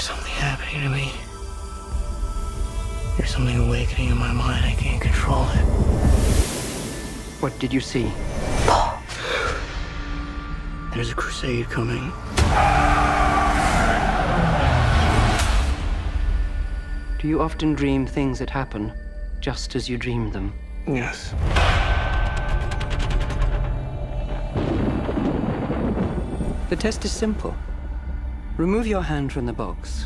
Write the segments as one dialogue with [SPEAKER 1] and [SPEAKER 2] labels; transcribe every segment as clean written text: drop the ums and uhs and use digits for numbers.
[SPEAKER 1] something happening to me. There's something awakening in my mind. I can't control it.
[SPEAKER 2] What did you see?
[SPEAKER 1] There's a crusade coming.
[SPEAKER 2] Do you often dream things that happen just as you dreamed them?
[SPEAKER 1] Yes.
[SPEAKER 2] The test is simple. Remove your hand from the box,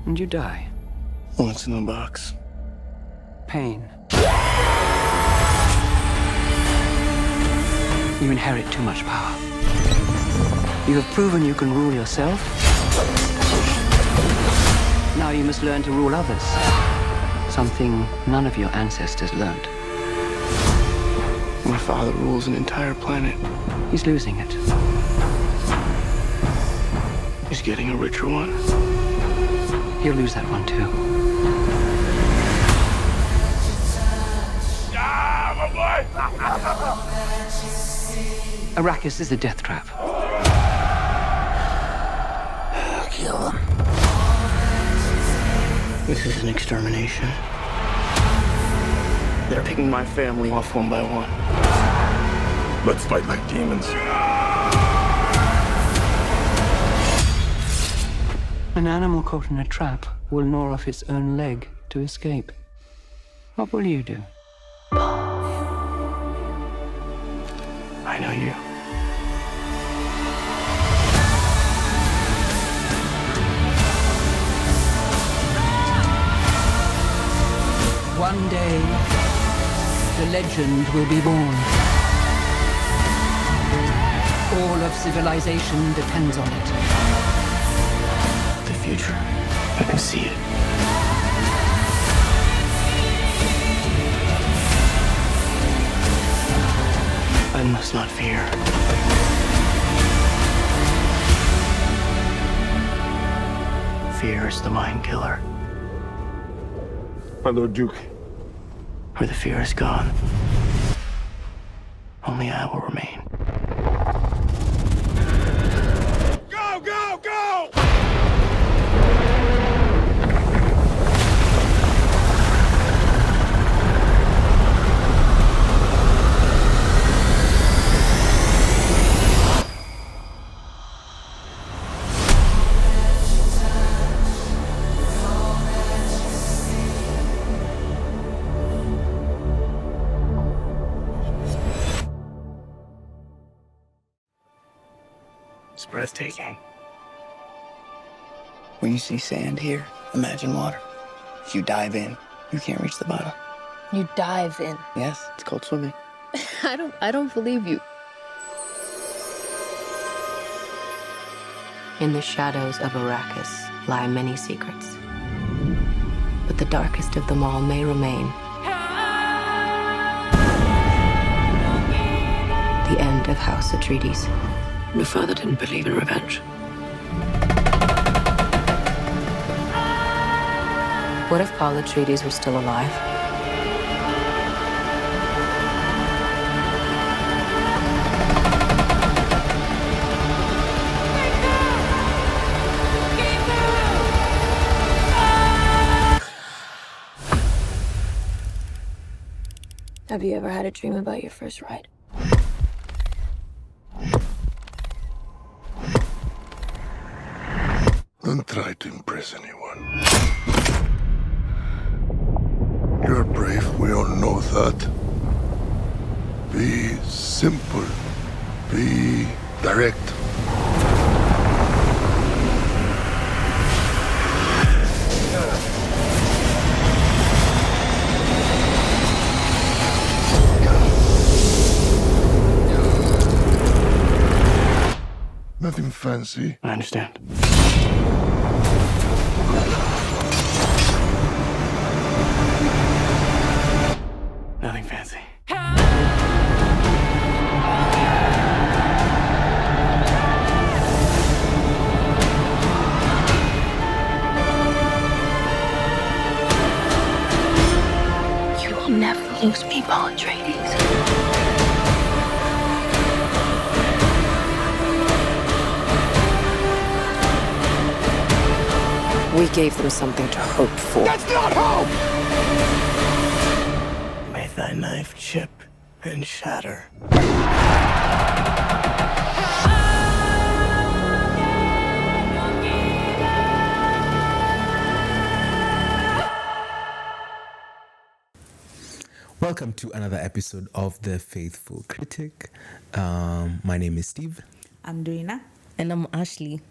[SPEAKER 2] and you die.
[SPEAKER 1] What's in the box?
[SPEAKER 2] Pain. You inherit too much power. You have proven you can rule yourself. Now you must learn to rule others. Something none of your ancestors learned.
[SPEAKER 1] My father rules an entire planet.
[SPEAKER 2] He's losing it.
[SPEAKER 1] He's getting a richer one.
[SPEAKER 2] He'll lose that one too. Arrakis is a death trap.
[SPEAKER 1] I'll kill him. This is an extermination. They're picking my family off one by one.
[SPEAKER 3] Let's fight like demons.
[SPEAKER 2] An animal caught in a trap will gnaw off its own leg to escape. What will you do?
[SPEAKER 1] I know you.
[SPEAKER 2] One day, the legend will be born. All of civilization depends on it.
[SPEAKER 1] The future. I can see it. I must not fear. Fear is the mind killer.
[SPEAKER 3] My Lord Duke.
[SPEAKER 1] Where the fear is gone, only I will remain.
[SPEAKER 3] Go, go, go!
[SPEAKER 1] It's breathtaking. When you see sand here, imagine water. If you dive in, you can't reach the bottom.
[SPEAKER 4] You dive in.
[SPEAKER 1] Yes, it's called swimming.
[SPEAKER 4] I don't believe you. In the shadows of Arrakis lie many secrets. But the darkest of them all may remain. The end of House Atreides.
[SPEAKER 5] Your father didn't believe in revenge.
[SPEAKER 4] What if Paul Atreides were still alive? Have you ever had a dream about your first ride?
[SPEAKER 3] Don't try to impress anyone. You're brave, we all know that. Be simple. Be direct. Nothing fancy.
[SPEAKER 1] I understand. Nothing fancy.
[SPEAKER 4] You will never lose me, Paul Atreides.
[SPEAKER 5] We gave them something to hope for.
[SPEAKER 3] That's not hope!
[SPEAKER 1] May thy knife chip and shatter.
[SPEAKER 6] Welcome to another episode of The Faithful Critic. My name is Steve.
[SPEAKER 7] I'm Duina.
[SPEAKER 8] And I'm Ashley.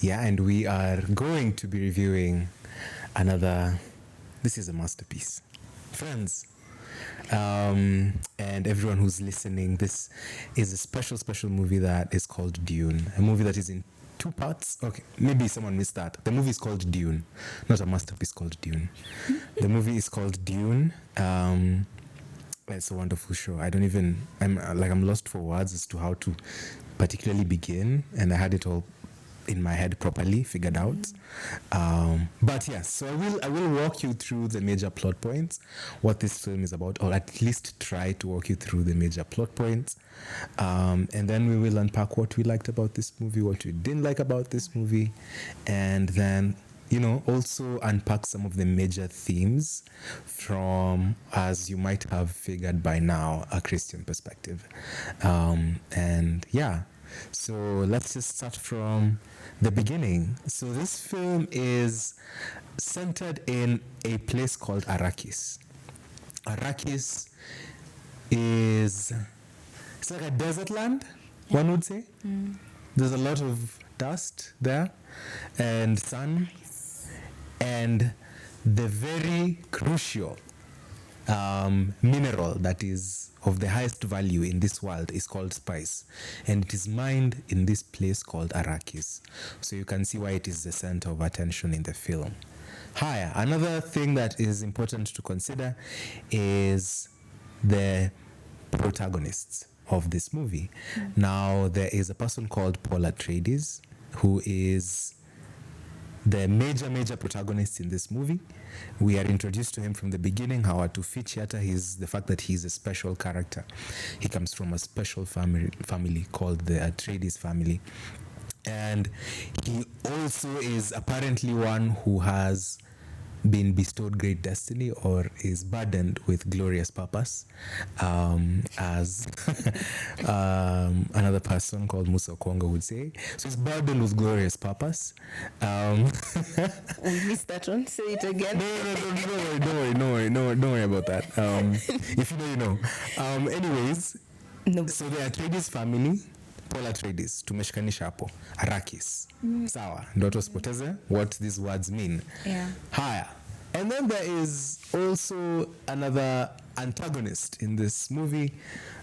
[SPEAKER 6] Yeah, and we are going to be reviewing this is a masterpiece. Friends, and everyone who's listening, this is a special movie that is called Dune. A movie that is in 2 parts. Okay, maybe someone missed that. The movie is called Dune, not a masterpiece called Dune. The movie is called Dune. It's a wonderful show. I'm lost for words as to how to particularly begin, and I had it all in my head properly figured out. But yes, so I will walk you through the major plot points, what this film is about, or at least try to walk you through the major plot points. And then we will unpack what we liked about this movie, what we didn't like about this movie, and then also unpack some of the major themes from, as you might have figured by now, a Christian perspective. And yeah, so let's just start from the beginning. So this film is centered in a place called Arrakis. Arrakis it's like a desert land, one would say. There's a lot of dust there and sun. And the very crucial mineral that is of the highest value in this world is called spice. And it is mined in this place called Arrakis. So you can see why it is the center of attention in the film. Another thing that is important to consider is the protagonists of this movie. Now, there is a person called Paul Atreides, who is the major protagonist in this movie. We are introduced to him from the beginning. How to feature is the fact that he's a special character. He comes from a special family called the Atreides family. And he also is apparently one who has been bestowed great destiny or is burdened with glorious purpose, as another person called Musa Okwonga would say. So he's burdened with glorious purpose.
[SPEAKER 8] We missed that one. Say it again.
[SPEAKER 6] Don't worry about that. If you know, you know. Anyways,
[SPEAKER 8] No.
[SPEAKER 6] so the Atreides family, Paul Atreides, tumeshikanisha hapo, Arrakis. Sawa, ndo tusipoteze what these words mean.
[SPEAKER 7] Yeah.
[SPEAKER 6] And then there is also another antagonist in this movie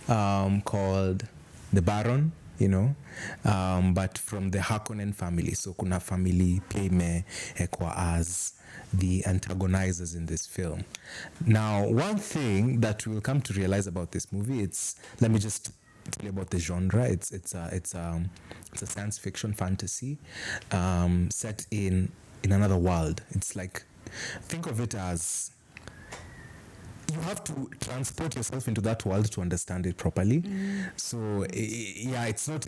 [SPEAKER 6] called the Baron, but from the Harkonnen family. So kuna family pia imewekwa as the antagonizers in this film. Now, one thing that we'll come to realize about this movie, let me just tell you about the genre. It's a science fiction fantasy set in another world. It's like, think of it as you have to transport yourself into that world to understand it properly. So it's not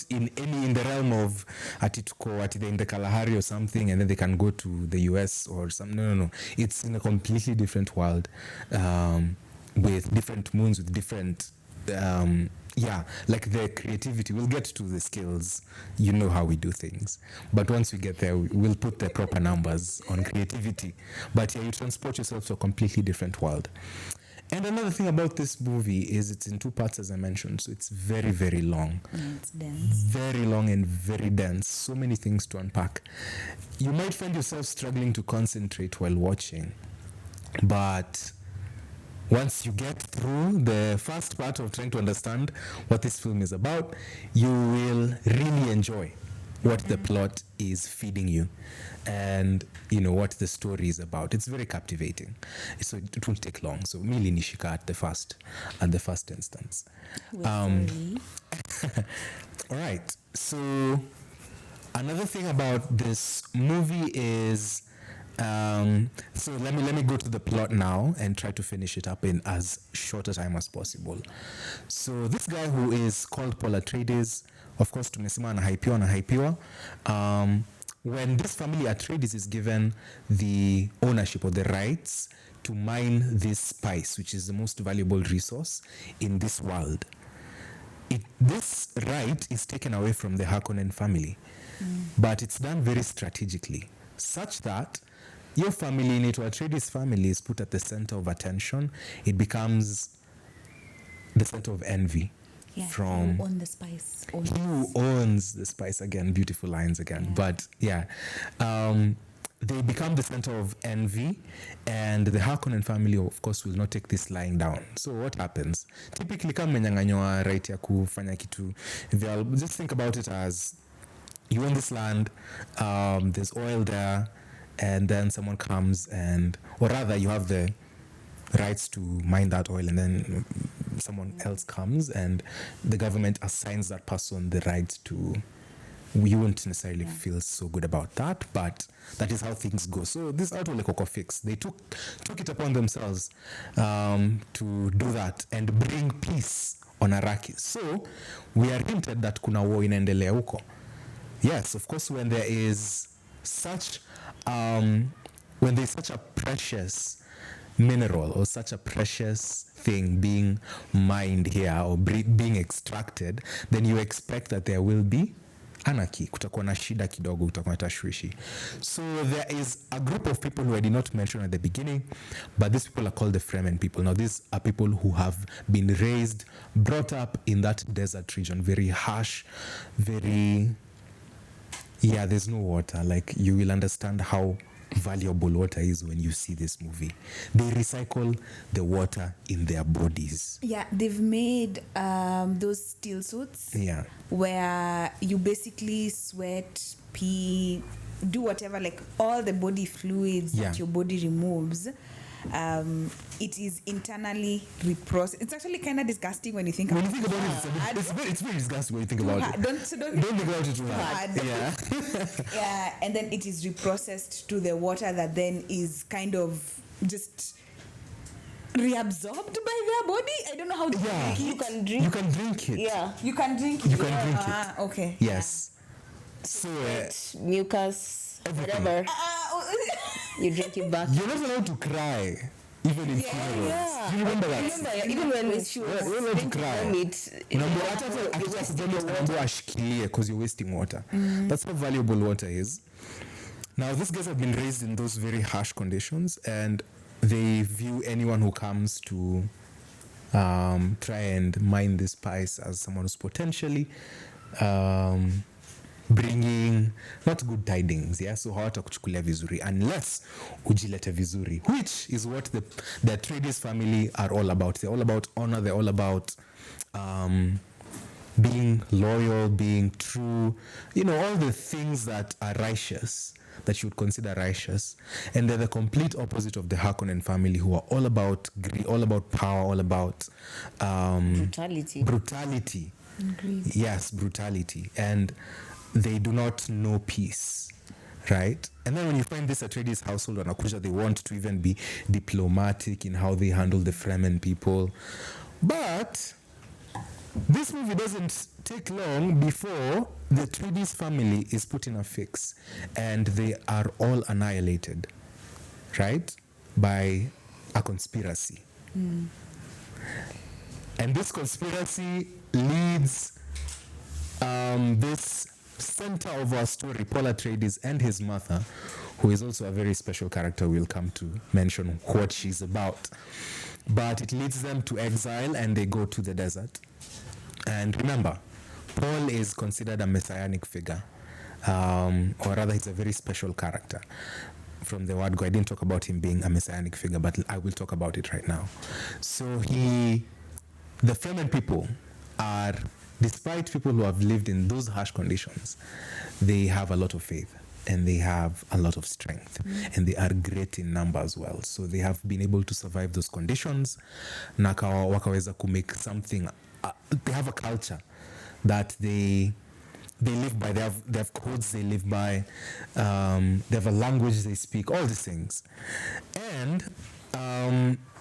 [SPEAKER 6] in the realm of they're in the Kalahari or something and then they can go to the US or something. No. It's in a completely different world with different moons, with different like the creativity. We'll get to the skills, how we do things. But once we get there, we'll put the proper numbers on creativity. But you transport yourself to a completely different world. And another thing about this movie is it's in 2 parts, as I mentioned. So it's very, very long.
[SPEAKER 7] It's dense.
[SPEAKER 6] Very long and very dense. So many things to unpack. You might find yourself struggling to concentrate while watching. But once you get through the first part of trying to understand what this film is about, you will really enjoy what the plot is feeding you and what the story is about. It's very captivating. So it won't take long. So Mili Nishika at the first instance. All right. So another thing about this movie is so let me go to the plot now and try to finish it up in as short a time as possible. So this guy who is called Paul Atreides, of course tumesema anahaipiwa when this family Atreides is given the ownership or the rights to mine this spice, which is the most valuable resource in this world, this right is taken away from the Harkonnen family. But it's done very strategically, such that your family, Nato Atreides family, is put at the center of attention. It becomes the center of envy.
[SPEAKER 8] Yeah,
[SPEAKER 6] From
[SPEAKER 8] who own the spice?
[SPEAKER 6] who owns the spice again? Beautiful lines again. But yeah, they become the center of envy, and the Harkonnen family, of course, will not take this lying down. So what happens? Typically, kama menyang'anywa right ya kufanya kitu, they'll just think about it as you own this land, there's oil there, and then someone comes or rather, you have the rights to mine that oil, and then someone else comes and the government assigns that person the right to. You won't necessarily feel so good about that, but that is how things go. So this Outwale Coco fix, they took it upon themselves to do that and bring peace on Arrakis. So we are hinted that kuna war inaendelea huko. Yes, of course, when there is such a precious mineral or such a precious thing being mined here or being extracted, then you expect that there will be anarchy. Kutakuwa na shida kidogo, kutakuwa na tashwishi. So there is a group of people who I did not mention at the beginning, but these people are called the Fremen people. Now these are people who have been raised, brought up in that desert region, very harsh, there's no water. Like, you will understand how valuable water is when you see this movie. They recycle the water in their bodies.
[SPEAKER 8] Yeah, they've made those steel suits. Yeah. Where you basically sweat, pee, do whatever, like all the body fluids that your body removes. It is internally reprocessed. It's actually kind of disgusting when you think about it.
[SPEAKER 6] It's very disgusting when you think about it. Don't think about it too hard.
[SPEAKER 8] Yeah, and then it is reprocessed to the water that then is kind of just reabsorbed by their body. I don't know how to drink it.
[SPEAKER 6] You can drink it.
[SPEAKER 8] Yeah, you can drink it.
[SPEAKER 6] You can drink it.
[SPEAKER 8] Okay.
[SPEAKER 6] Yes. So
[SPEAKER 5] mucus, whatever. You drink it back.
[SPEAKER 6] You're not allowed to cry, even in funerals.
[SPEAKER 5] Yeah.
[SPEAKER 6] Do you remember that?
[SPEAKER 5] Even when she was
[SPEAKER 6] you're allowed to cry. Because you're wasting water. That's how valuable water is. Now, these guys have been raised in those very harsh conditions, and they view anyone who comes to try and mine this spice as someone who's potentially bringing not good tidings, so hawatakuchukulia vizuri unless ujilete vizuri, which is what the Atreides family are all about. They're all about honor. They're all about being loyal, being true, all the things that are righteous, that you would consider righteous. And they're the complete opposite of the Harkonnen family, who are all about greed, all about power, all about brutality. Yes, brutality. And they do not know peace, right? And then when you find this Atreides household on Akuja, they want to even be diplomatic in how they handle the Fremen people. But this movie doesn't take long before the Atreides family is put in a fix, and they are all annihilated, right? By a conspiracy. And this conspiracy leads this center of our story, Paul Atreides, and his mother, who is also a very special character. We'll come to mention what she's about. But it leads them to exile, and they go to the desert. And remember, Paul is considered a messianic figure, or rather, he's a very special character. From the word go, I didn't talk about him being a messianic figure, but I will talk about it right now. So the Fremen people are, despite people who have lived in those harsh conditions, they have a lot of faith and they have a lot of strength, and they are great in number as well. So they have been able to survive those conditions. Wakaweza to make something. They have a culture that they live by. They have codes they live by. They have a language they speak. All these things, and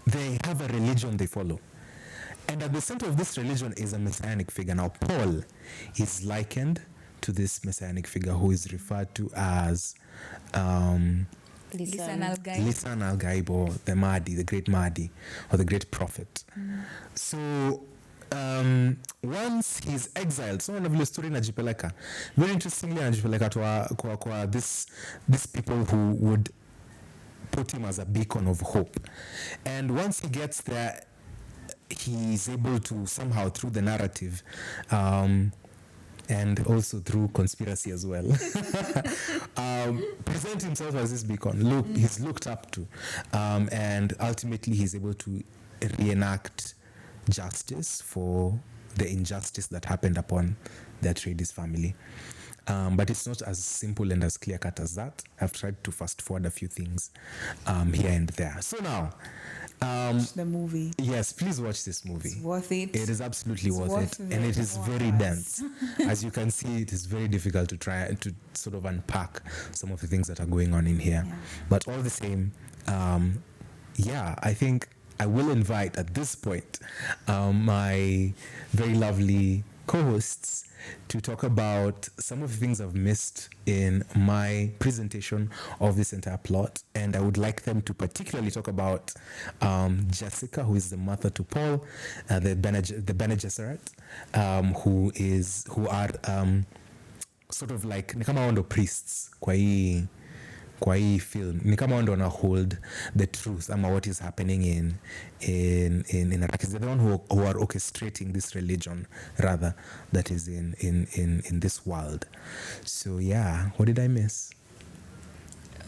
[SPEAKER 6] they have a religion they follow. And at the center of this religion is a messianic figure. Now, Paul is likened to this messianic figure who is referred to as
[SPEAKER 8] Lisan al-Gaib.
[SPEAKER 6] Lisan al-Gaib, or the Mahdi, the great Mahdi, or the great prophet. So once he's exiled, so vile story inajipeleka, very interestingly anajipeleka kwa this people who would put him as a beacon of hope. And once he gets there, he's able to somehow, through the narrative, and also through conspiracy as well, present himself as this beacon. He's looked up to, and ultimately he's able to reenact justice for the injustice that happened upon the Atreides family. But it's not as simple and as clear-cut as that. I've tried to fast-forward a few things here and there. So now,
[SPEAKER 8] watch the movie.
[SPEAKER 6] Yes, please watch this movie.
[SPEAKER 8] It's worth it.
[SPEAKER 6] It is absolutely worth it, and it is very dense. As you can see, it is very difficult to try to sort of unpack some of the things that are going on in here. Yeah. But all the same, I think I will invite at this point my very lovely co-hosts to talk about some of the things I've missed in my presentation of this entire plot. And I would like them to particularly talk about Jessica, who is the mother to Paul, the Bene Gesserit, who are sort of like ni kama wao ndo priests kwa hii film, ni kama wao ndo wana hold the truth ama what is happening in Iraq. They're the one who are orchestrating this religion, rather, that is in this world. So yeah, what did I miss?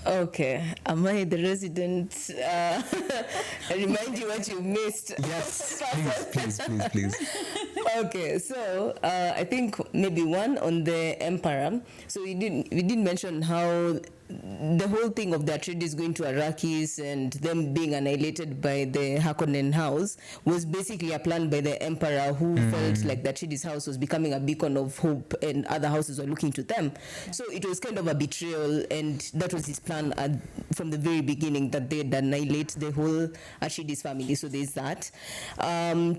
[SPEAKER 5] Okay, am I the resident? Remind you what you missed.
[SPEAKER 6] Yes, please.
[SPEAKER 5] Okay, so I think maybe one on the Emperor. So we did mention how the whole thing of the Atreides going to Arrakis and them being annihilated by the Harkonnen house was basically a plan by the Emperor, who felt like the Atreides house was becoming a beacon of hope and other houses were looking to them. Yeah. So it was kind of a betrayal, and that was his plan from the very beginning, that they'd annihilate the whole Atreides family. So there's that.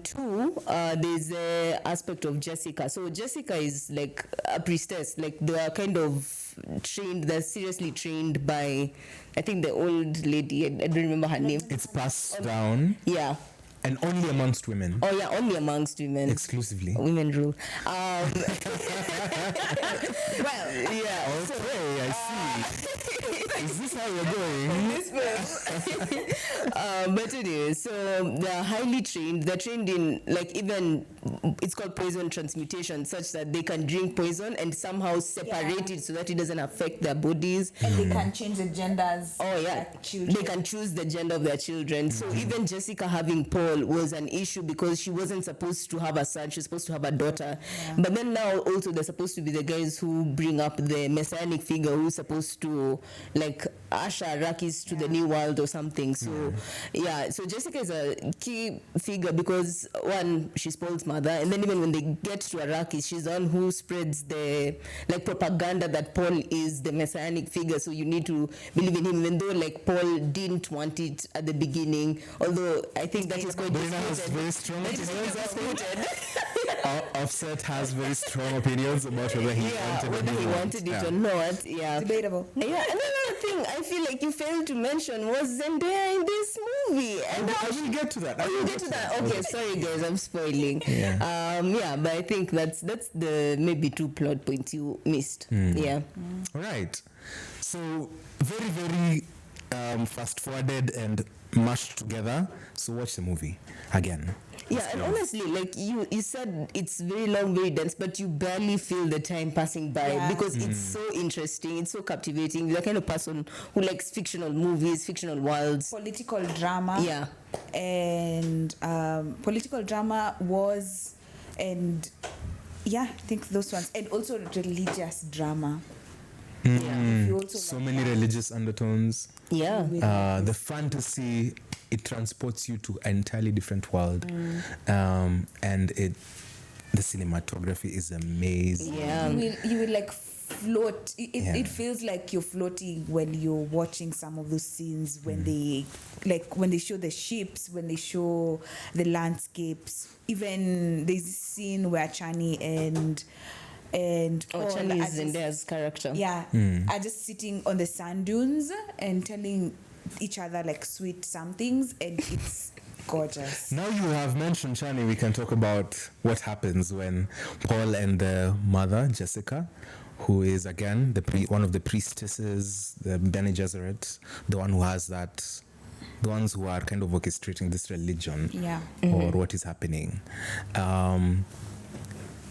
[SPEAKER 5] Two, there's the aspect of Jessica. So Jessica is like a priestess, like they are kind of trained, they're seriously trained by, I think, the old lady, I don't remember her name.
[SPEAKER 6] It's passed down.
[SPEAKER 5] Yeah.
[SPEAKER 6] And only amongst women.
[SPEAKER 5] Oh yeah, only amongst women.
[SPEAKER 6] Exclusively.
[SPEAKER 5] Women rule.
[SPEAKER 8] Well,
[SPEAKER 5] yeah.
[SPEAKER 6] Okay, I see. Is this how you're going?
[SPEAKER 5] But anyway, so they're highly trained. They're trained in, like, even, it's called poison transmutation, such that they can drink poison and somehow separate it so that it doesn't affect their bodies.
[SPEAKER 8] And they can change the genders.
[SPEAKER 5] Oh yeah, they can choose the gender of their children. So even Jessica having Paul was an issue because she wasn't supposed to have a son, she was supposed to have a daughter. Yeah. But then now also they're supposed to be the guys who bring up the messianic figure who's supposed to, like, usher Arrakis to the new world or something. So so Jessica is a key figure because, one, she's Paul's mother, and then even when they get to Arrakis, she's the one who spreads the, like, propaganda that Paul is the messianic figure, so you need to believe in him, even though, like, Paul didn't want it at the beginning, although I think that is quite
[SPEAKER 6] very strong opinions. Offset has very strong opinions about whether he wanted it
[SPEAKER 5] or not. Yeah,
[SPEAKER 8] debatable.
[SPEAKER 5] Yeah, another thing I feel like you failed to mention was Zendaya in this movie. And
[SPEAKER 6] I will get to that.
[SPEAKER 5] Okay, sorry guys, I'm spoiling. Yeah. But I think that's the maybe 2 plot points you missed. Yeah.
[SPEAKER 6] Right. So very, very fast forwarded and mashed together. So watch the movie again.
[SPEAKER 5] Yeah, and honestly, like you said, it's very long, very dense, but you barely feel the time passing by because it's so interesting, it's so captivating. You're the kind of person who likes fictional movies, fictional worlds,
[SPEAKER 8] political drama.
[SPEAKER 5] Yeah,
[SPEAKER 8] and political drama was, and I think those ones, and also religious drama.
[SPEAKER 6] So many religious undertones.
[SPEAKER 5] Yeah.
[SPEAKER 6] The fantasy, it transports you to an entirely different world. And the cinematography is amazing.
[SPEAKER 5] Yeah.
[SPEAKER 8] You will like float. It feels like you're floating when you're watching some of those scenes, when they show the ships, when they show the landscapes. Even there's this scene where Chani and and Paul
[SPEAKER 5] Chani
[SPEAKER 8] are
[SPEAKER 5] is Zendaya's character.
[SPEAKER 8] Yeah, are just sitting on the sand dunes and telling each other like sweet somethings, and it's gorgeous.
[SPEAKER 6] Now you have mentioned Chani, we can talk about what happens when Paul and the mother, Jessica, who is again one of the priestesses, the Bene Gesserit, the one who has that, the ones who are kind of orchestrating this religion, or what is happening.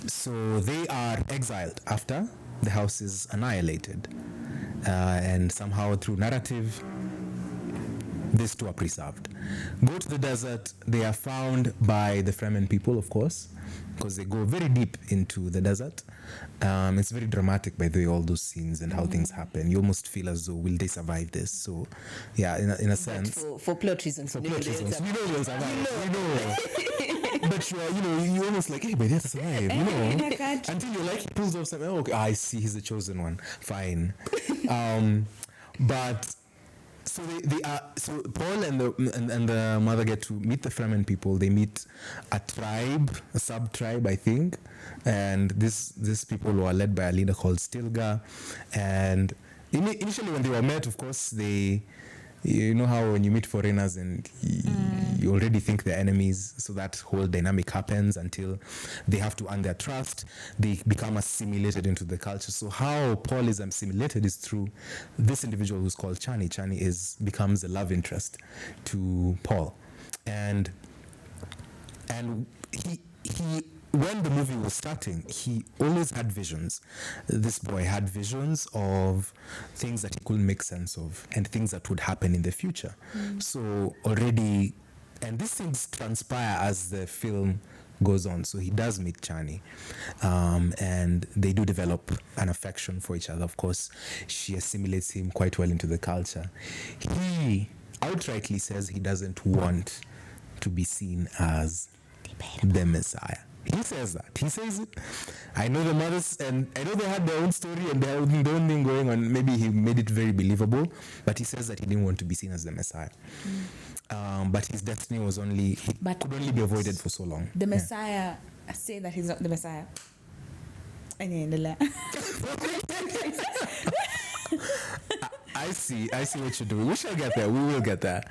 [SPEAKER 6] So they are exiled after the house is annihilated, and somehow through narrative, these two are preserved. Go to the desert. They are found by the Fremen people, of course, because they go very deep into the desert. It's very dramatic, by the way, all those scenes and how things happen. You almost feel as though, will they survive this? So, yeah, in a sense.
[SPEAKER 5] For plot reasons.
[SPEAKER 6] For plot reasons. We know they'll survive. We know. But you're almost like, hey, but they have to survive, Until you're like, he pulls off something, okay, I see, he's the chosen one. Fine. But... So they are. So Paul and the mother get to meet the Fremen people. They meet a tribe, a sub-tribe, I think, and these people were led by a leader called Stilgar. And initially, when they were met, of course, you know how when you meet foreigners and you already think they're enemies, so that whole dynamic happens until they have to earn their trust. They become assimilated into the culture. So how Paul is assimilated is through this individual who's called Chani. Chani becomes a love interest to Paul, and he when the movie was starting, he always had visions. This boy had visions of things that he couldn't make sense of and things that would happen in the future. So already, and these things transpire as the film goes on. So he does meet Chani, and they do develop an affection for each other. Of course, she assimilates him quite well into the culture. He outrightly says he doesn't want to be seen as the Messiah. He says that. He says it. I know the mothers, and I know they had their own story and their own thing going on. Maybe he made it very believable, but he says that he didn't want to be seen as the Messiah. But his destiny was could only be avoided for so long.
[SPEAKER 8] The Messiah say that he's not the Messiah. I
[SPEAKER 6] see what you're doing. We shall get there. We will get there.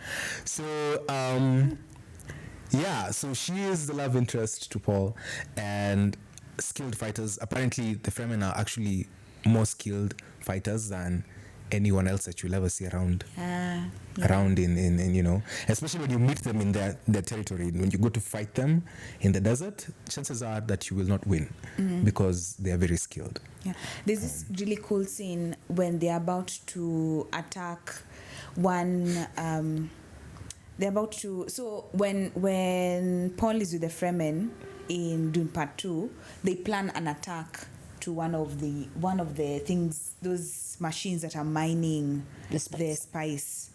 [SPEAKER 6] So, so she is the love interest to Paul, and skilled fighters. Apparently, the Fremen are actually more skilled fighters than anyone else that you'll ever see around in especially when you meet them in their territory. When you go to fight them in the desert, chances are that you will not win because they are very skilled.
[SPEAKER 8] There's this really cool scene when they're about to attack one when Paul is with the Fremen in Dune Part 2, they plan an attack to one of the things, those machines that are mining the spice.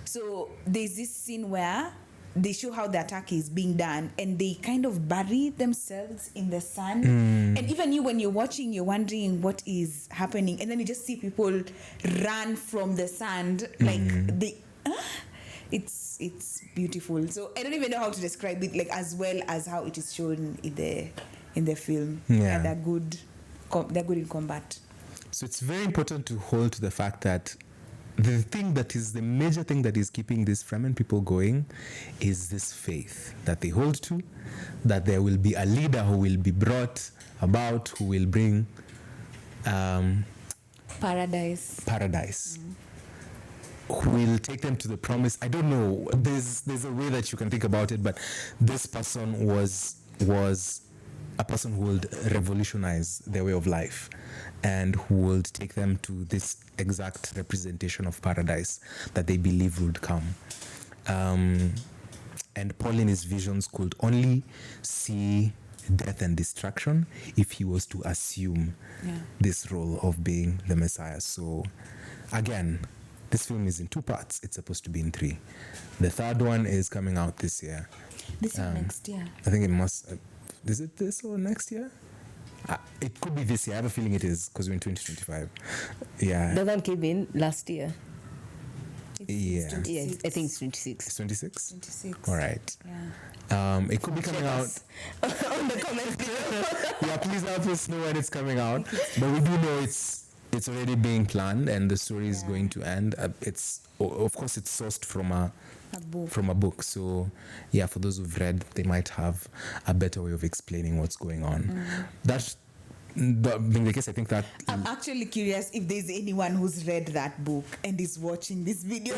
[SPEAKER 8] So there's this scene where they show how the attack is being done, and they kind of bury themselves in the sand. And even you, when you're watching, you're wondering what is happening, and then you just see people run from the sand, it's beautiful. So I don't even know how to describe it, like as well as how it is shown in the film. And they're good in combat.
[SPEAKER 6] So it's very important to hold to the fact that the major thing that is keeping these Fremen people going is this faith that they hold to, that there will be a leader who will be brought about, who will bring paradise. Who will take them to the promise. I don't know. There's a way that you can think about it, but this person was a person who would revolutionize their way of life and who would take them to this exact representation of paradise that they believe would come. And Paul in his visions could only see death and destruction if he was to assume this role of being the Messiah. So again, this film is in 2 parts. It's supposed to be in 3. The third one is coming out this year.
[SPEAKER 8] This year, next year.
[SPEAKER 6] I think it must... is it this or next year? It could be this year. I have a feeling it is because we're in 2025. Yeah.
[SPEAKER 5] The one came in last year.
[SPEAKER 8] It's 26.
[SPEAKER 5] Yeah, I think it's 26.
[SPEAKER 6] It's 26?
[SPEAKER 8] 26.
[SPEAKER 6] All right.
[SPEAKER 8] Yeah.
[SPEAKER 6] It could be coming out.
[SPEAKER 5] On the comments below.
[SPEAKER 6] Yeah, please help us know when it's coming out. But we do know it's already being planned, and the story is going to end. Of course, it's sourced from a book. So, yeah, for those who've read, they might have a better way of explaining what's going on. That's being the case. I think that
[SPEAKER 8] I'm actually curious if there's anyone who's read that book and is watching this video.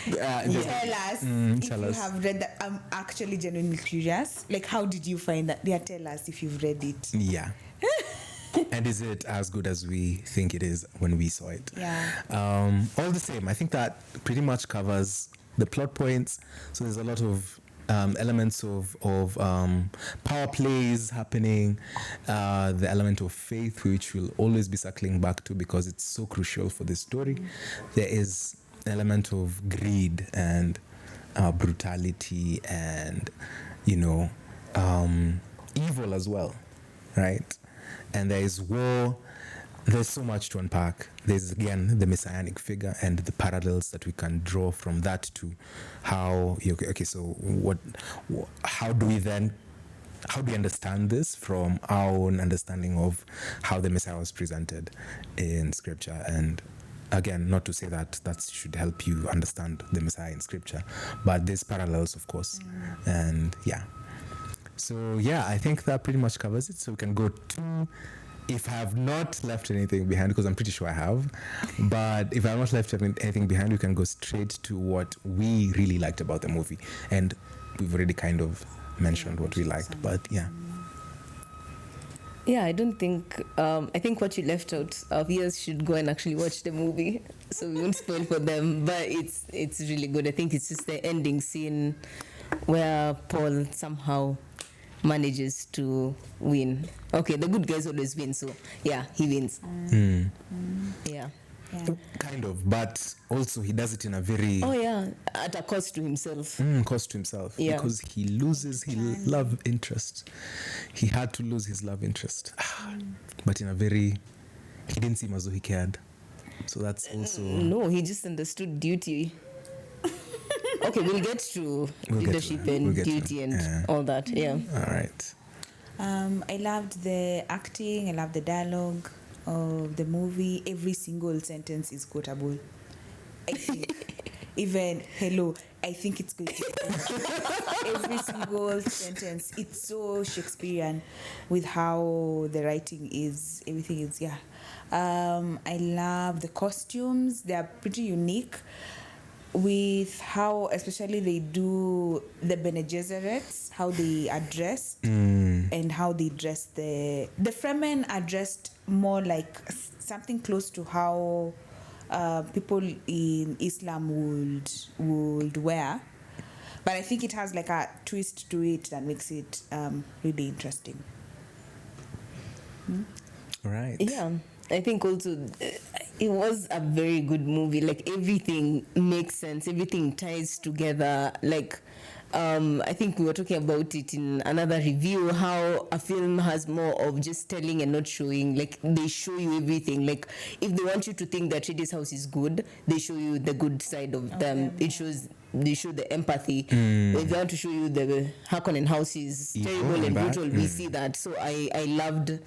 [SPEAKER 8] Tell us if you have read that. I'm actually genuinely curious. Like, how did you find that? Yeah, tell us if you've read it.
[SPEAKER 6] Yeah. And is it as good as we think it is when we saw it?
[SPEAKER 8] Yeah.
[SPEAKER 6] All the same, I think that pretty much covers the plot points. So there's a lot of elements of power plays happening, the element of faith, which we'll always be circling back to because it's so crucial for the story. There is an element of greed and brutality and, evil as well, right? And there is war. There's so much to unpack. There's, again, the messianic figure and the parallels that we can draw from that to how, how do we understand this from our own understanding of how the Messiah was presented in Scripture? And again, not to say that should help you understand the Messiah in Scripture, but there's parallels, of course. And yeah. So yeah, I think that pretty much covers it. So we can go to, if I have not left anything behind, because I'm pretty sure I have, but if I have not left anything behind, we can go straight to what we really liked about the movie. And we've already kind of mentioned what we liked, but yeah.
[SPEAKER 5] Yeah, I don't think, I think what you left out, our viewers should go and actually watch the movie, so we won't spoil for them, but it's really good. I think it's just the ending scene where Paul somehow manages to win. Okay, the good guys always win, so yeah, he wins. Yeah.
[SPEAKER 6] Kind of, but also he does it in a very...
[SPEAKER 5] Oh yeah, at a cost to himself.
[SPEAKER 6] Cost to himself.
[SPEAKER 5] Yeah.
[SPEAKER 6] Because he loses his love interest. He had to lose his love interest. But in a very... He didn't seem as though he cared. So that's also...
[SPEAKER 5] No, he just understood duty. Okay, we'll get to leadership and duty and all that. Yeah.
[SPEAKER 6] All right.
[SPEAKER 8] I loved the acting. I loved the dialogue of the movie. Every single sentence is quotable. I think even hello, I think it's good. Every single sentence. It's so Shakespearean with how the writing is. Everything is I love the costumes. They are pretty unique. With how especially they do the Bene Gesserits, how they are dressed and how they dress the Fremen are dressed more like something close to how people in Islam would wear, but I think it has like a twist to it that makes it really interesting.
[SPEAKER 6] Right.
[SPEAKER 5] Yeah, I think also it was a very good movie. Like everything makes sense, everything ties together. Like I think we were talking about it in another review, how a film has more of just telling and not showing. Like they show you everything. Like if they want you to think that Tradi's house is good, they show you the good side of them. They show the empathy. If they want to show you the Harkonnen house is terrible and brutal, we see that. So I loved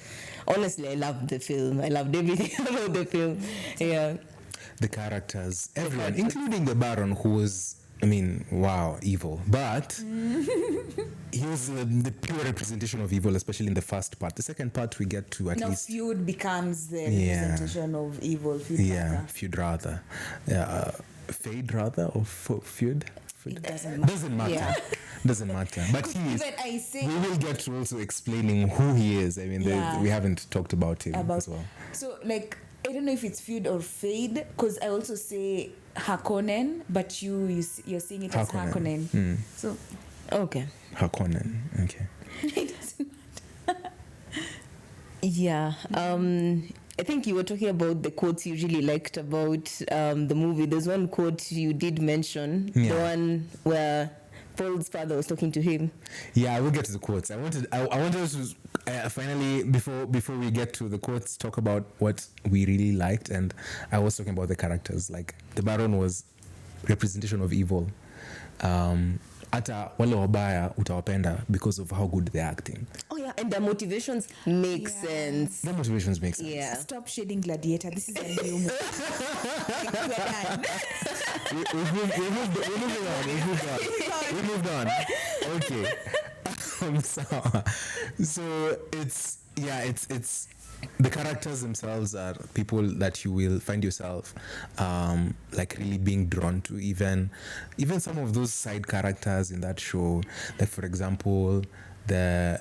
[SPEAKER 5] the film. I loved everything about the film. Yeah.
[SPEAKER 6] The characters, everyone, including the Baron, who was, evil. But he was the pure representation of evil, especially in the first part. The second part, we get to at least...
[SPEAKER 8] Feud becomes the representation of evil.
[SPEAKER 6] Feud rather. Fade rather, or feud?
[SPEAKER 8] It doesn't matter.
[SPEAKER 6] Doesn't matter.
[SPEAKER 8] Yeah.
[SPEAKER 6] Doesn't matter. But he is... We will get to also explaining who he is. We haven't talked about him as well.
[SPEAKER 8] So, I don't know if it's feud or fade, because I also say Harkonnen, but you're seeing it as Harkonnen. So,
[SPEAKER 5] okay.
[SPEAKER 6] Harkonnen, okay.
[SPEAKER 8] It doesn't matter.
[SPEAKER 5] Yeah. I think you were talking about the quotes you really liked about the movie. There's one quote you did mention, the one where Paul's father was talking to him.
[SPEAKER 6] Yeah, we'll get to the quotes. I wanted us to finally, before we get to the quotes, talk about what we really liked. And I was talking about the characters. Like, the Baron was representation of evil. Hata wale wabaya utawapenda because of how good they're acting.
[SPEAKER 5] Oh yeah, and their motivations make sense.
[SPEAKER 6] Their motivations make sense.
[SPEAKER 5] Yeah.
[SPEAKER 8] Stop shading Gladiator. This is a new movie. We're done.
[SPEAKER 6] We moved on. Okay. So it's the characters themselves are people that you will find yourself like really being drawn to. Even some of those side characters in that show, like for example, there's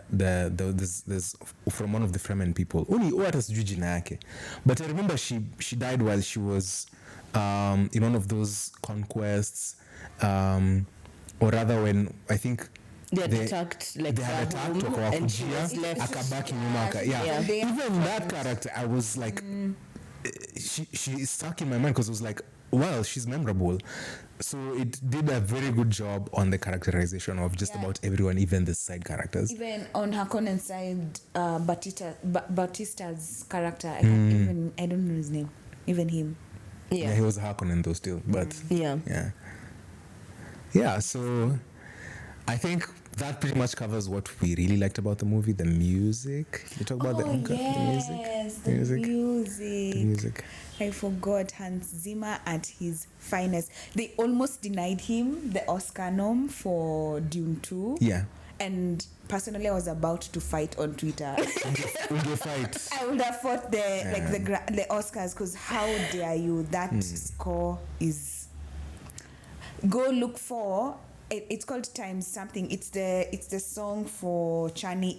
[SPEAKER 6] from one of the Fremen people. But I remember she died while she was in one of those conquests, or rather when I think
[SPEAKER 5] they had attacked
[SPEAKER 6] or
[SPEAKER 5] and she was left.
[SPEAKER 6] akabaki nyuma. Yeah. Even that character, I was like, she stuck in my mind because it was like, well, she's memorable. So it did a very good job on the characterization of just about everyone, even the side characters.
[SPEAKER 8] Even on Harkonnen side, Batista's character, I don't know his name. Even him.
[SPEAKER 6] Yeah, he was Harkonnen though still, but yeah. So I think that pretty much covers what we really liked about the movie. The music. You talk about the music.
[SPEAKER 8] I forgot Hanz Zimmer at his finest. They almost denied him the Oscar nom for Dune 2.
[SPEAKER 6] Yeah.
[SPEAKER 8] And personally, I was about to fight on Twitter.
[SPEAKER 6] Would you fight?
[SPEAKER 8] I would have fought the Oscars, because how dare you? That score is. Go look for. It's called Times Something. It's the song for Chani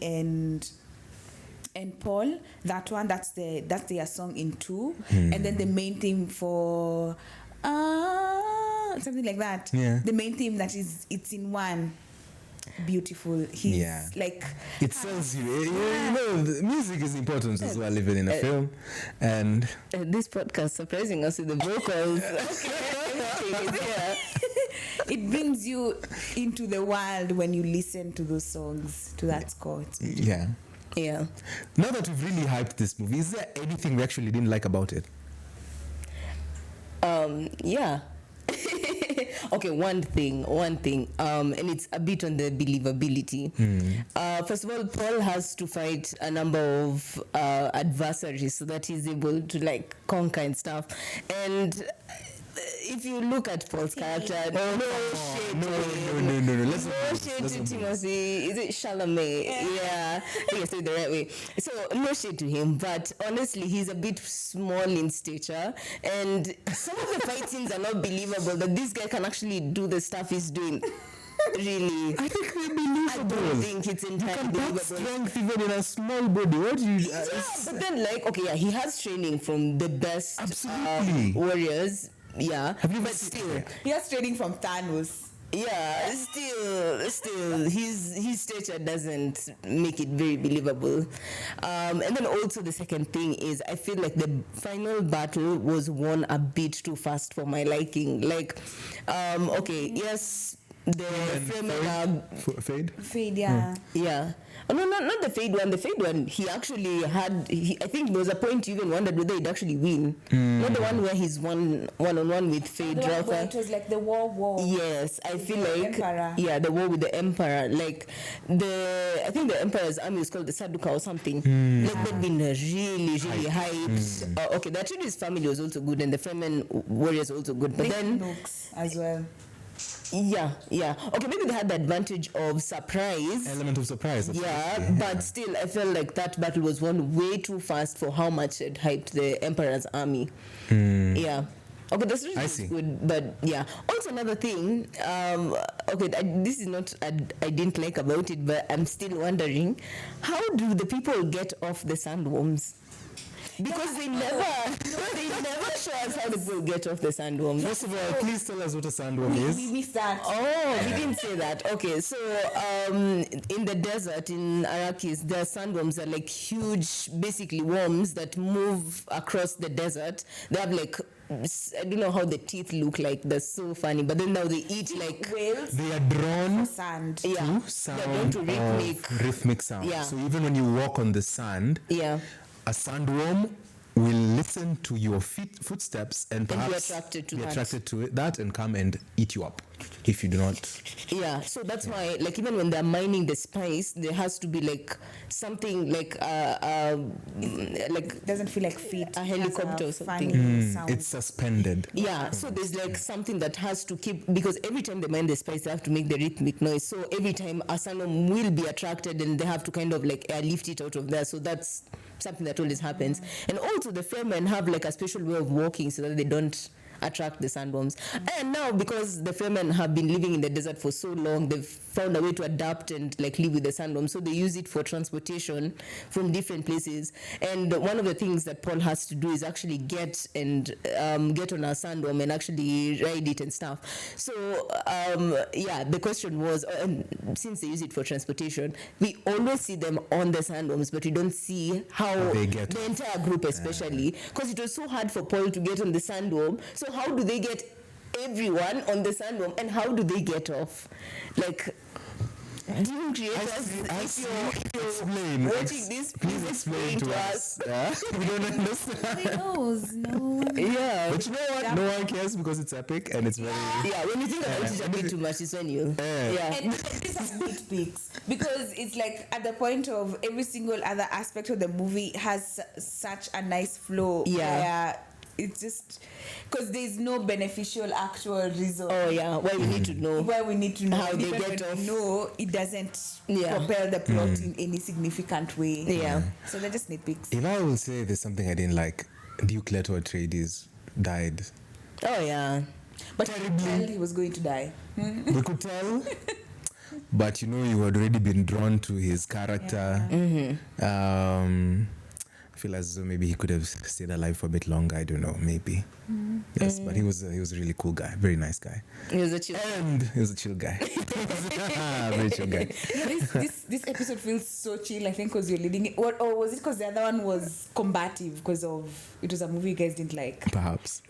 [SPEAKER 8] and Paul. That one. That's their song in 2. And then the main theme for something like that.
[SPEAKER 6] Yeah.
[SPEAKER 8] The main theme it's in 1. Beautiful. He's like,
[SPEAKER 6] it sells you. You know, the music is important as well, even in a film. And
[SPEAKER 5] this podcast surprising us with the vocals.
[SPEAKER 8] It brings you into the world when you listen to those songs, to that score. It's beautiful.
[SPEAKER 5] Yeah.
[SPEAKER 6] Now that we've really hyped this movie, is there anything we actually didn't like about it?
[SPEAKER 5] Yeah. Okay, one thing, and it's a bit on the believability. First of all, Paul has to fight a number of adversaries so that he's able to like conquer and stuff. And if you look at Paul's character, no shade to Timothy. Is it Chalamet? Yeah, I think I said it the right way. So no shade to him, but honestly, he's a bit small in stature, and some of the fight scenes are not believable that this guy can actually do the stuff he's doing. Really,
[SPEAKER 6] I think they're believable.
[SPEAKER 5] I don't think it's entirely believable.
[SPEAKER 6] Strength even in a small body. What do you?
[SPEAKER 5] But then, like, okay, he has training from the best warriors. Yeah, but still,
[SPEAKER 8] he has training from Thanos.
[SPEAKER 5] Yeah, still, his stature doesn't make it very believable. And then also the second thing is, I feel like the final battle was won a bit too fast for my liking. Like, okay, yes. The
[SPEAKER 8] Fade, yeah.
[SPEAKER 5] Yeah. Oh, no, not the Fade one. The Fade one, he actually had. I think there was a point you even wondered whether he'd actually win. Not the one where he's one-on-one with Fade.
[SPEAKER 8] It was like the war.
[SPEAKER 5] Yes, I feel like
[SPEAKER 8] Emperor.
[SPEAKER 5] Yeah, the war with the Emperor. Like I think the Emperor's army is called the Saduka or something. Like they've been really hyped. Okay, the Atreides family was also good, and the Fremen warriors were also good. But then
[SPEAKER 8] Nooks as well.
[SPEAKER 5] Yeah. Okay, maybe they had the advantage of surprise.
[SPEAKER 6] Element of surprise.
[SPEAKER 5] But still, I felt like that battle was won way too fast for how much it hyped the Emperor's army. Yeah. Okay, that's really good, but yeah. Also, another thing, this is not I didn't like about it, but I'm still wondering, how do the people get off the sandworms? Because they never show us how the people get off the sandworm.
[SPEAKER 6] First of all, please tell us what a sandworm is.
[SPEAKER 8] We missed that.
[SPEAKER 5] Oh, we didn't say that. Okay, so in the desert in Arrakis, the sandworms are like huge, basically worms that move across the desert. They have like I don't know how the teeth look like. They're so funny. But then now they eat like
[SPEAKER 8] whales
[SPEAKER 6] They are drawn
[SPEAKER 8] sand.
[SPEAKER 5] yeah,
[SPEAKER 6] to
[SPEAKER 5] they're drawn
[SPEAKER 6] sound
[SPEAKER 5] to
[SPEAKER 6] of rhythmic sound.
[SPEAKER 5] Yeah.
[SPEAKER 6] So even when you walk on the sand,
[SPEAKER 5] yeah.
[SPEAKER 6] a sandworm will listen to your footsteps and
[SPEAKER 5] be
[SPEAKER 6] perhaps
[SPEAKER 5] attracted to
[SPEAKER 6] be
[SPEAKER 5] that.
[SPEAKER 6] attracted to that and come and eat you up if you do not.
[SPEAKER 5] Yeah, so that's why, like, even when they're mining the spice, there has to be like something like
[SPEAKER 8] Doesn't feel like feet.
[SPEAKER 5] A helicopter or something.
[SPEAKER 8] Funny sound.
[SPEAKER 6] It's suspended.
[SPEAKER 5] yeah, so there's like something that has to keep, because every time they mine the spice, they have to make the rhythmic noise. So every time a sandworm will be attracted, and they have to kind of like airlift it out of there. So that's something that always happens. And also the Fremen have like a special way of walking so that they don't attract the sandworms. And now, because the Fremen have been living in the desert for so long, they've found a way to adapt and like live with the sandworms. So they use it for transportation from different places. And one of the things that Paul has to do is actually get on a sandworm and actually ride it and stuff. So yeah, the question was, since they use it for transportation, we always see them on the sandworms, but we don't see how
[SPEAKER 6] They get
[SPEAKER 5] the entire group, especially because it was so hard for Paul to get on the sandworm. So how do they get everyone on the sandworm, and how do they get off? Like, Dune creators, if you're watching this, please explain to us.
[SPEAKER 6] We don't understand.
[SPEAKER 8] Who knows? No one.
[SPEAKER 5] Yeah.
[SPEAKER 6] But you know what? No one cares because it's epic and it's very.
[SPEAKER 5] Yeah, when you think about it a bit too much, it's when you. Yeah.
[SPEAKER 8] And these are nitpicks because it's like at the point of every single other aspect of the movie has such a nice flow.
[SPEAKER 5] Yeah.
[SPEAKER 8] Where it's just because there's no beneficial actual reason.
[SPEAKER 5] Oh yeah, why we need to know.
[SPEAKER 8] Why we need to know
[SPEAKER 5] How they
[SPEAKER 8] Even
[SPEAKER 5] get
[SPEAKER 8] when
[SPEAKER 5] off.
[SPEAKER 8] we know it doesn't
[SPEAKER 5] Yeah.
[SPEAKER 8] propel the plot in any significant way.
[SPEAKER 5] Yeah.
[SPEAKER 8] So they're just nitpicks.
[SPEAKER 6] If I will say there's something I didn't like, Duke Leto Atreides died.
[SPEAKER 5] Oh yeah.
[SPEAKER 8] But I could tell he was going to die.
[SPEAKER 6] We could tell. But you know, you had already been drawn to his character. I feel as though maybe he could have stayed alive for a bit longer. I don't know, maybe. Yes, but he was a really cool guy, very nice guy,
[SPEAKER 5] He was a chill.
[SPEAKER 6] and he was a chill guy, very chill guy.
[SPEAKER 8] This episode feels so chill, I think, because you're leading it. Or was it because the other one was combative because of it was a movie you guys didn't like?
[SPEAKER 6] Perhaps.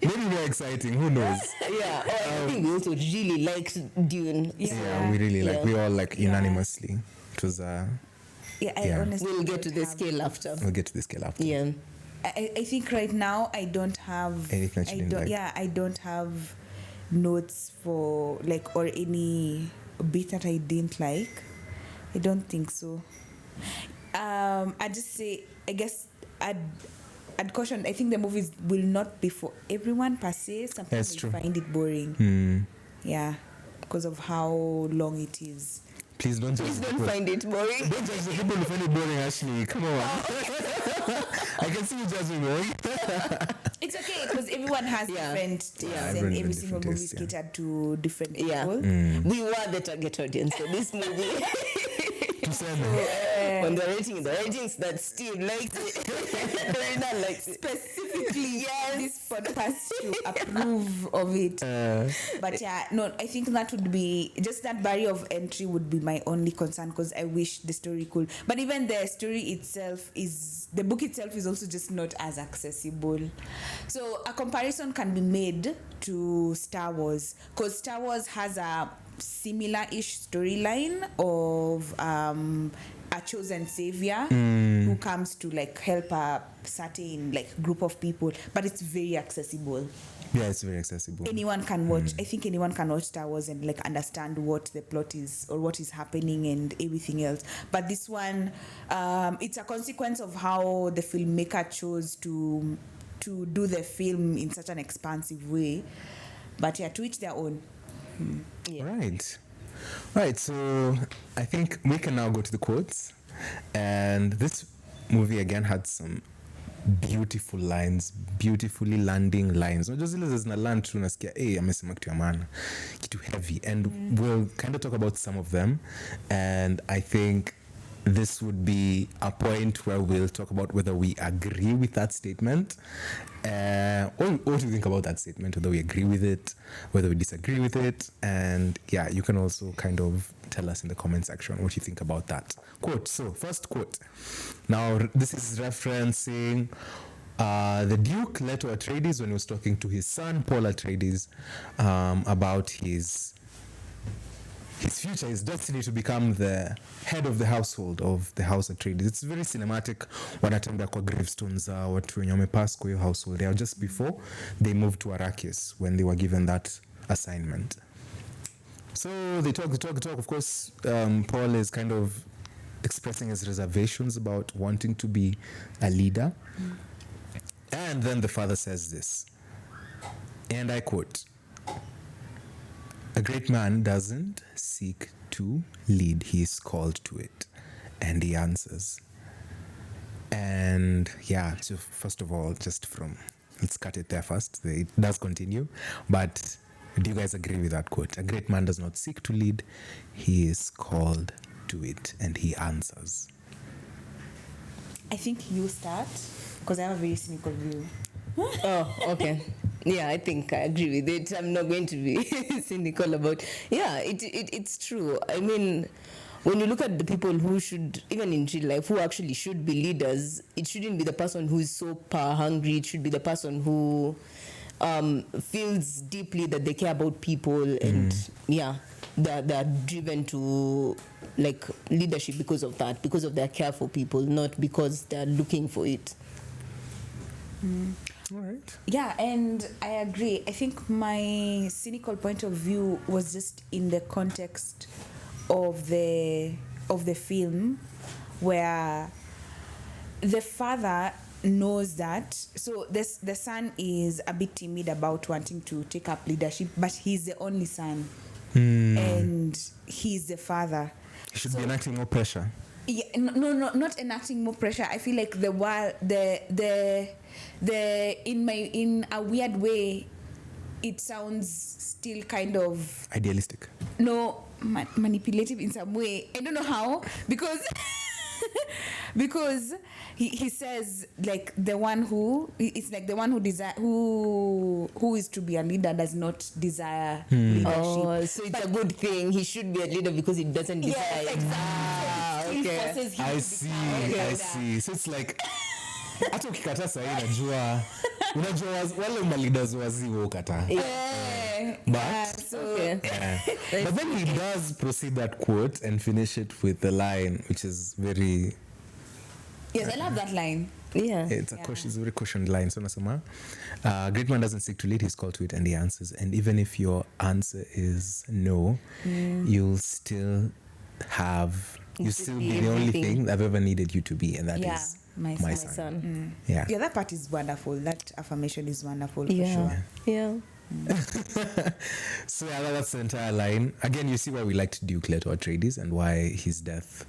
[SPEAKER 6] Maybe more exciting. Who knows?
[SPEAKER 5] Yeah. I think we also really liked Dune.
[SPEAKER 6] Yeah, we really like. We all like unanimously. It was.
[SPEAKER 8] I honestly
[SPEAKER 5] We'll get to
[SPEAKER 8] don't
[SPEAKER 5] the
[SPEAKER 8] have-
[SPEAKER 5] scale after.
[SPEAKER 6] We'll get to the scale after.
[SPEAKER 5] Yeah.
[SPEAKER 8] I think right now I don't have
[SPEAKER 6] Anything that you didn't like?
[SPEAKER 8] Yeah, I don't have notes for like or any bit that I didn't like. I don't think so. I just say I guess I'd caution. I think the movies will not be for everyone per se. Some people
[SPEAKER 6] That's true.
[SPEAKER 8] find it boring. Yeah, because of how long it is.
[SPEAKER 6] Please don't judge.
[SPEAKER 5] Please don't
[SPEAKER 6] people.
[SPEAKER 5] find it boring.
[SPEAKER 6] Don't judge the people who find it boring. Ashley, come on. I can see you judging me.
[SPEAKER 8] It's okay because everyone has different tastes and
[SPEAKER 6] Everyone
[SPEAKER 8] every
[SPEAKER 6] has
[SPEAKER 8] single
[SPEAKER 6] different
[SPEAKER 8] movie
[SPEAKER 6] tastes,
[SPEAKER 8] is catered to different people.
[SPEAKER 5] Yeah. We were the target audience for this movie. When they're rating the ratings that Steve likes it. Rena likes it.
[SPEAKER 8] Specifically, this podcast to approve of it. But yeah, no, I think that would be just that barrier of entry would be my only concern because I wish the story could. But even the story itself the book itself is also just not as accessible. So a comparison can be made to Star Wars because Star Wars has a similar-ish storyline of a chosen savior who comes to like help a certain like group of people, but it's very accessible.
[SPEAKER 6] Yeah, it's very accessible.
[SPEAKER 8] Anyone can watch. I think anyone can watch Star Wars and like understand what the plot is or what is happening and everything else. But this one, it's a consequence of how the filmmaker chose to do the film in such an expansive way. But yeah, to each their own.
[SPEAKER 6] Right, so I think we can now go to the quotes. And this movie again had some beautiful lines, beautifully landing lines. Not just as na land tu nasikia, amesema kitu ya maana, kitu heavy. And we'll kind of talk about some of them. And I think this would be a point where we'll talk about whether we agree with that statement, or what do you think about that statement, whether we agree with it, whether we disagree with it. And yeah, you can also kind of tell us in the comment section what you think about that quote. So first quote. Now this is referencing The Duke Leto Atreides, when he was talking to his son Paul Atreides about his future, his destiny to become the head of the household of the House Atreides. It's very cinematic. Wanatembea kwa gravestones za watu wenye wamepass kwa hiyo household. They are just before they moved to Arrakis when they were given that assignment. So they talk. Of course, Paul is kind of expressing his reservations about wanting to be a leader. And then the father says this, and I quote, "A great man doesn't seek to lead, he is called to it." And he answers. And yeah, so first of all, let's cut it there first. It does continue. But do you guys agree with that quote? A great man does not seek to lead, he is called to it. And he answers.
[SPEAKER 8] I think you start, because I have a very cynical view.
[SPEAKER 5] Oh, okay. Yeah, I think I agree with it. I'm not going to be cynical about. Yeah, it's true. I mean, when you look at the people who should, even in real life, who actually should be leaders, it shouldn't be the person who is so power hungry. It should be the person who feels deeply that they care about people and they're driven to like leadership because of that, because of their care for people, not because they're looking for it.
[SPEAKER 6] All right.
[SPEAKER 8] Yeah, and I agree. I think my cynical point of view was just in the context of the film, where the father knows that. So the son is a bit timid about wanting to take up leadership, but he's the only son, and he's the father.
[SPEAKER 6] He should be enacting more pressure.
[SPEAKER 8] Yeah, no, not enacting more pressure. I feel like in a weird way, it sounds still kind of
[SPEAKER 6] idealistic.
[SPEAKER 8] No, manipulative in some way. I don't know how, because he says like the one who is who is to be a leader does not desire leadership.
[SPEAKER 5] Oh, so it's a good thing. He should be a leader because he doesn't desire.
[SPEAKER 8] Yes, exactly.
[SPEAKER 5] Okay.
[SPEAKER 6] I see. So it's like hata ukikataa sahi unajua wale leaders waziwo ukataa. But then he does proceed that quote and finish it with the line, which is very...
[SPEAKER 8] Yes, I love that line.
[SPEAKER 5] Yeah.
[SPEAKER 6] It's a very cushioned line. So nasema, great man doesn't seek to lead, he's called to it, and he answers. And even if your answer is no, you'll still be the only thing I've ever needed you to be, and that is my son. Yeah,
[SPEAKER 8] that part is wonderful. That affirmation is wonderful, for
[SPEAKER 5] sure. Yeah.
[SPEAKER 6] So that's the entire line. Again, you see why we liked Duke Leto Atreides and why his death,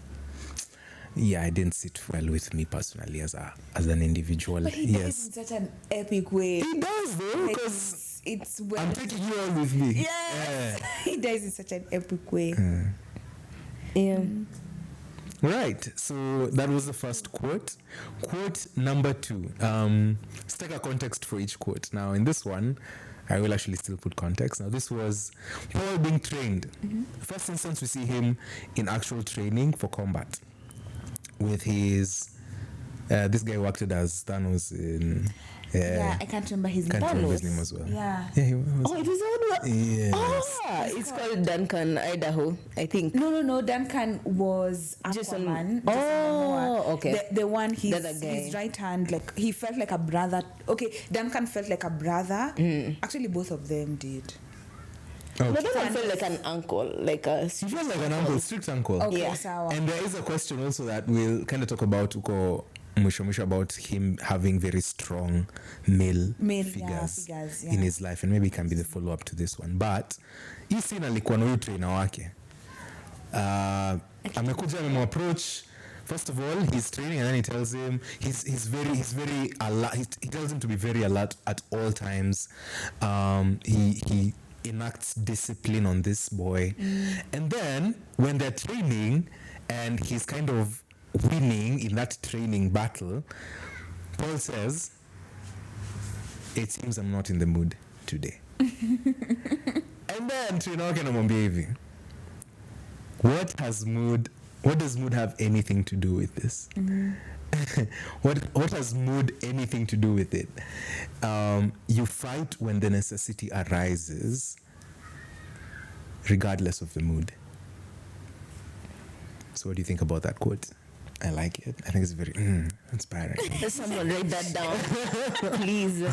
[SPEAKER 6] it didn't sit well with me personally as an individual.
[SPEAKER 8] But he dies in such an epic way.
[SPEAKER 6] He does though, because
[SPEAKER 8] it's
[SPEAKER 6] I'm taking you all with me.
[SPEAKER 8] Yes. He dies in such an epic way.
[SPEAKER 6] Right, so that was the first quote. Quote number 2. Let's take a context for each quote. Now, in this one, I will actually still put context. Now, this was Paul being trained. First instance, we see him in actual training for combat with his... this guy who acted as Thanos in...
[SPEAKER 8] I can't remember his name.
[SPEAKER 6] Can't remember his name as well.
[SPEAKER 8] Yeah.
[SPEAKER 6] He was.
[SPEAKER 5] Oh, it was the one.
[SPEAKER 6] Yes.
[SPEAKER 5] It's called Duncan, Idaho, I think.
[SPEAKER 8] No. Duncan was Aquaman.
[SPEAKER 5] Oh, okay.
[SPEAKER 8] The one his right hand, like he felt like a brother. Okay, Duncan felt like a brother. Actually, both of them did.
[SPEAKER 6] Okay.
[SPEAKER 5] No, Duncan felt like an uncle,
[SPEAKER 6] He felt like an uncle, strict uncle.
[SPEAKER 8] Okay,
[SPEAKER 5] yeah.
[SPEAKER 6] And there is a question also that we'll kind of talk about Musho about him having very strong male figures in his life, and maybe it can be the follow-up to this one. But hii scene alikuwa na huyu trainer wake. Amekuja amemapproach. First of all, he's training, and then he tells him he's very alert. He tells him to be very alert at all times. He enacts discipline on this boy, and then when they're training and he's kind of winning in that training battle, Paul says, "It seems I'm not in the mood today." And then trainer wake anamwambia hivi, what does mood have anything to do with this? what has mood anything to do with it? You fight when the necessity arises, regardless of the mood. So what do you think about that quote? I like it. I think it's very inspiring.
[SPEAKER 5] Someone write that down, please.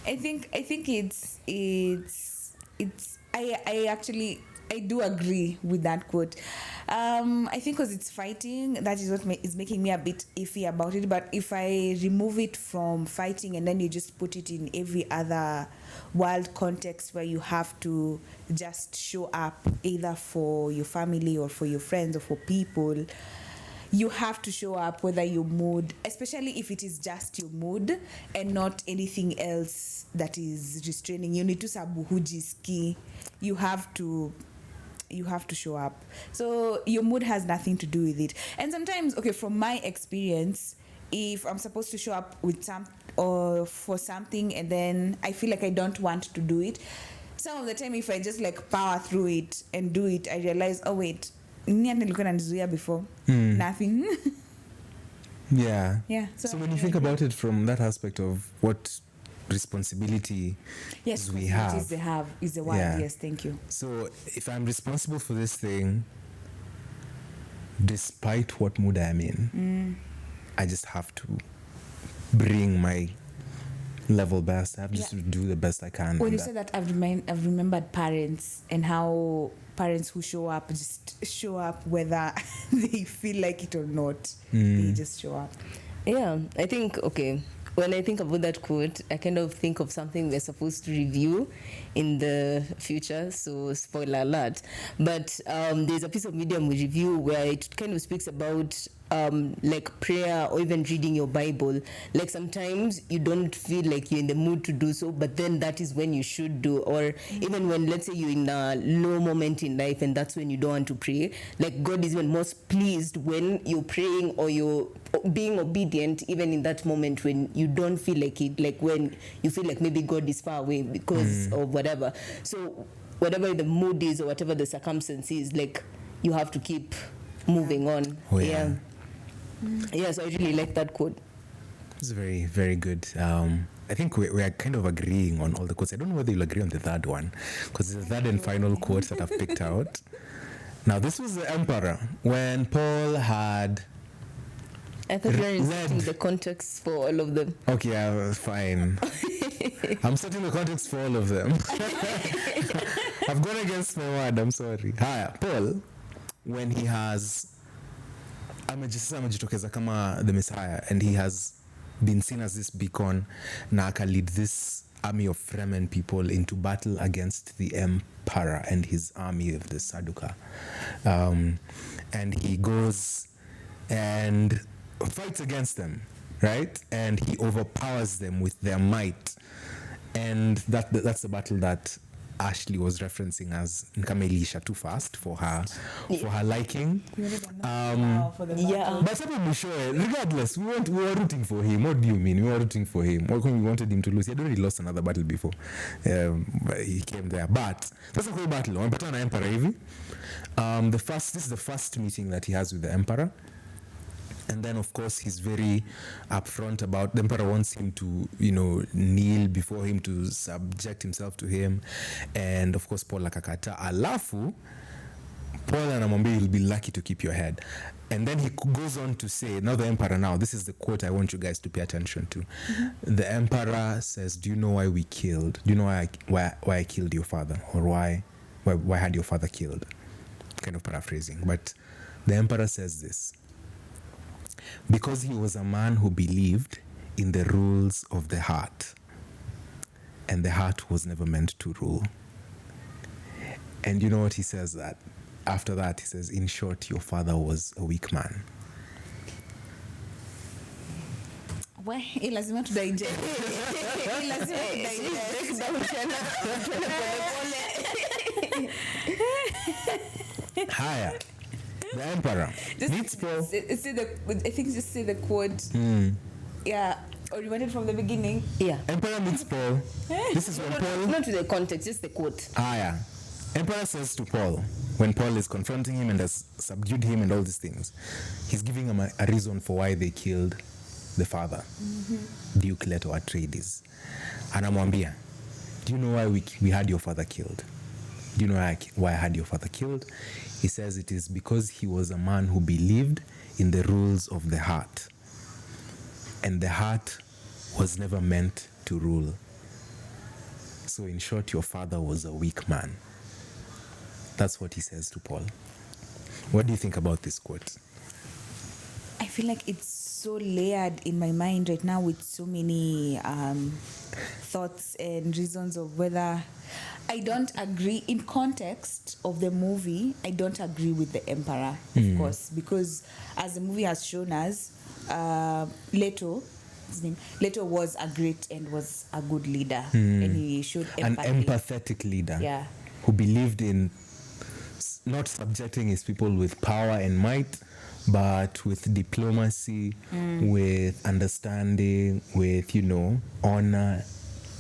[SPEAKER 8] I think I do agree with that quote. I think because it's fighting, that is what is making me a bit iffy about it. But if I remove it from fighting and then you just put it in every other world context where you have to just show up either for your family or for your friends or for people, you have to show up whether your mood, especially if it is just your mood and not anything else that is restraining you. Need to sabuhujiski. You have to show up. So your mood has nothing to do with it. And sometimes, okay, from my experience, if I'm supposed to show up with or for something and then I feel like I don't want to do it, some of the time if I just like power through it and do it, I realize, oh wait, before nothing.
[SPEAKER 6] Yeah.
[SPEAKER 8] So
[SPEAKER 6] when you think about it from that aspect of what responsibility we have
[SPEAKER 8] is the word. Yes, thank you.
[SPEAKER 6] So if I'm responsible for this thing, despite what mood I'm in, I just have to bring my level best. I have just to do the best I can.
[SPEAKER 8] When you said that, I've remembered parents and how parents who show up just show up whether they feel like it or not. They just show up.
[SPEAKER 5] Yeah, I think, okay, when I think about that quote, I kind of think of something we're supposed to review in the future, so spoiler alert. But there's a piece of media we review where it kind of speaks about like prayer or even reading your Bible. Like sometimes you don't feel like you're in the mood to do so, but then that is when you should do. Or even when, let's say, you're in a low moment in life and that's when you don't want to pray. Like God is even most pleased when you're praying or you're being obedient, even in that moment when you don't feel like it, like when you feel like maybe God is far away because of whatever. So whatever the mood is or whatever the circumstance is, like you have to keep moving on. Yeah, so I really like that quote.
[SPEAKER 6] It's very, very good. I think we are kind of agreeing on all the quotes. I don't know whether you'll agree on the third one, because it's the third and final quote that I've picked out. Now, this was the Emperor when Paul had...
[SPEAKER 5] I thought you were setting the context for all of them.
[SPEAKER 6] Okay, fine. I'm setting the context for all of them. I've gone against my word, I'm sorry. Haya, Paul, when he has... amejitokeza kama the Messiah, and he has been seen as this beacon, na lead this army of Fremen people into battle against the Emperor and his army of the Saduka. And he goes and fights against them, right? And he overpowers them with their might. And that's the battle that Ashley was referencing as Nkamelisha too fast for her liking. But regardless, we were rooting for him. What do you mean? We were rooting for him. We wanted him to lose. He had already lost another battle before. He came there. But that's a cool battle. Emperor Heavy. This is the first meeting that he has with the Emperor. And then, of course, he's very upfront about the Emperor wants him to, kneel before him, to subject himself to him. And, of course, Paul akakata. Alafu, Paul anamwambia, you'll be lucky to keep your head. And then he goes on to say, now the Emperor this is the quote I want you guys to pay attention to. The Emperor says, do you know why we killed? Do you know why I killed your father? Or why had your father killed? Kind of paraphrasing. But the Emperor says this. Because he was a man who believed in the rules of the heart, and the heart was never meant to rule. And you know what he says that? After that, he says, in short, your father was a weak man.
[SPEAKER 8] Lazima to digest.
[SPEAKER 6] Higher. The Emperor.
[SPEAKER 8] I think just say the quote. Yeah. Or you want it from the beginning?
[SPEAKER 5] Yeah.
[SPEAKER 6] Emperor meets Paul. This is when Paul...
[SPEAKER 5] Not to the context, just the quote.
[SPEAKER 6] Yeah. Emperor says to Paul, when Paul is confronting him and has subdued him and all these things, he's giving him a reason for why they killed the father, Duke Leto Atreides. Anamwambia, do you know why we had your father killed? Do you know why I had your father killed? He says it is because he was a man who believed in the rules of the heart. And the heart was never meant to rule. So in short, your father was a weak man. That's what he says to Paul. What do you think about this quote?
[SPEAKER 8] I feel like it's so layered in my mind right now with so many thoughts and reasons of whether I don't agree. In context of the movie, I don't agree with the emperor, of course, because as the movie has shown us, Leto was a great and was a good leader, and he showed empathy.
[SPEAKER 6] An empathetic leader,
[SPEAKER 8] yeah,
[SPEAKER 6] who believed in not subjecting his people with power and might, but with diplomacy, with understanding, with, honor.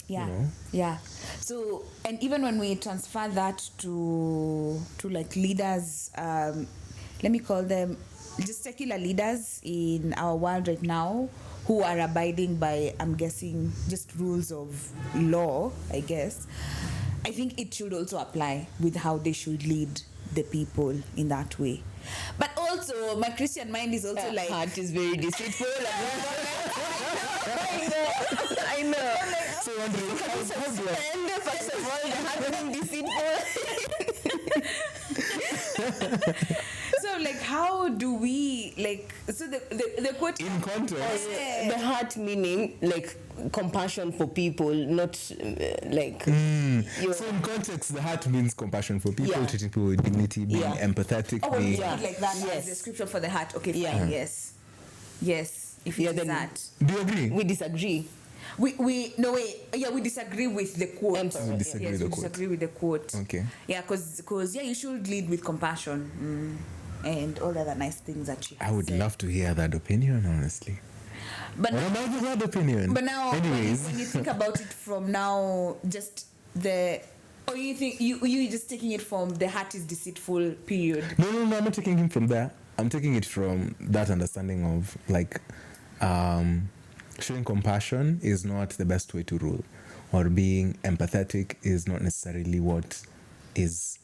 [SPEAKER 8] Yeah, yeah. So, and even when we transfer that to like leaders, let me call them just secular leaders in our world right now, who are abiding by, I'm guessing, just rules of law, I guess, I think it should also apply with how they should lead the people in that way. But also, my Christian mind is also like...
[SPEAKER 5] Heart is very deceitful. I know.
[SPEAKER 6] So wondering,
[SPEAKER 5] First of all, the heart being deceitful.
[SPEAKER 8] So, like, how do we, like... So, the quote...
[SPEAKER 6] in context...
[SPEAKER 5] The heart meaning, like, compassion for people, not like...
[SPEAKER 6] So in context, the heart means compassion for people, treating people with dignity, being empathetic.
[SPEAKER 8] Oh,
[SPEAKER 6] being...
[SPEAKER 8] like that as the scripture for the heart. Okay, fine, yes. If it is that.
[SPEAKER 6] Do you agree?
[SPEAKER 5] We disagree.
[SPEAKER 8] We disagree with the quote.
[SPEAKER 6] We disagree
[SPEAKER 8] with the quote.
[SPEAKER 6] Okay.
[SPEAKER 8] Yeah, because you should lead with compassion and all other nice things that she has
[SPEAKER 6] I would
[SPEAKER 8] said.
[SPEAKER 6] love to hear that opinion, honestly.
[SPEAKER 8] But
[SPEAKER 6] what about that opinion?
[SPEAKER 8] But now,
[SPEAKER 6] anyways,
[SPEAKER 8] when you think about it from now, just the... Or you think you just taking it from the heart is deceitful period?
[SPEAKER 6] No, I'm not taking it from there. I'm taking it from that understanding of, like, showing compassion is not the best way to rule, or being empathetic is not necessarily what is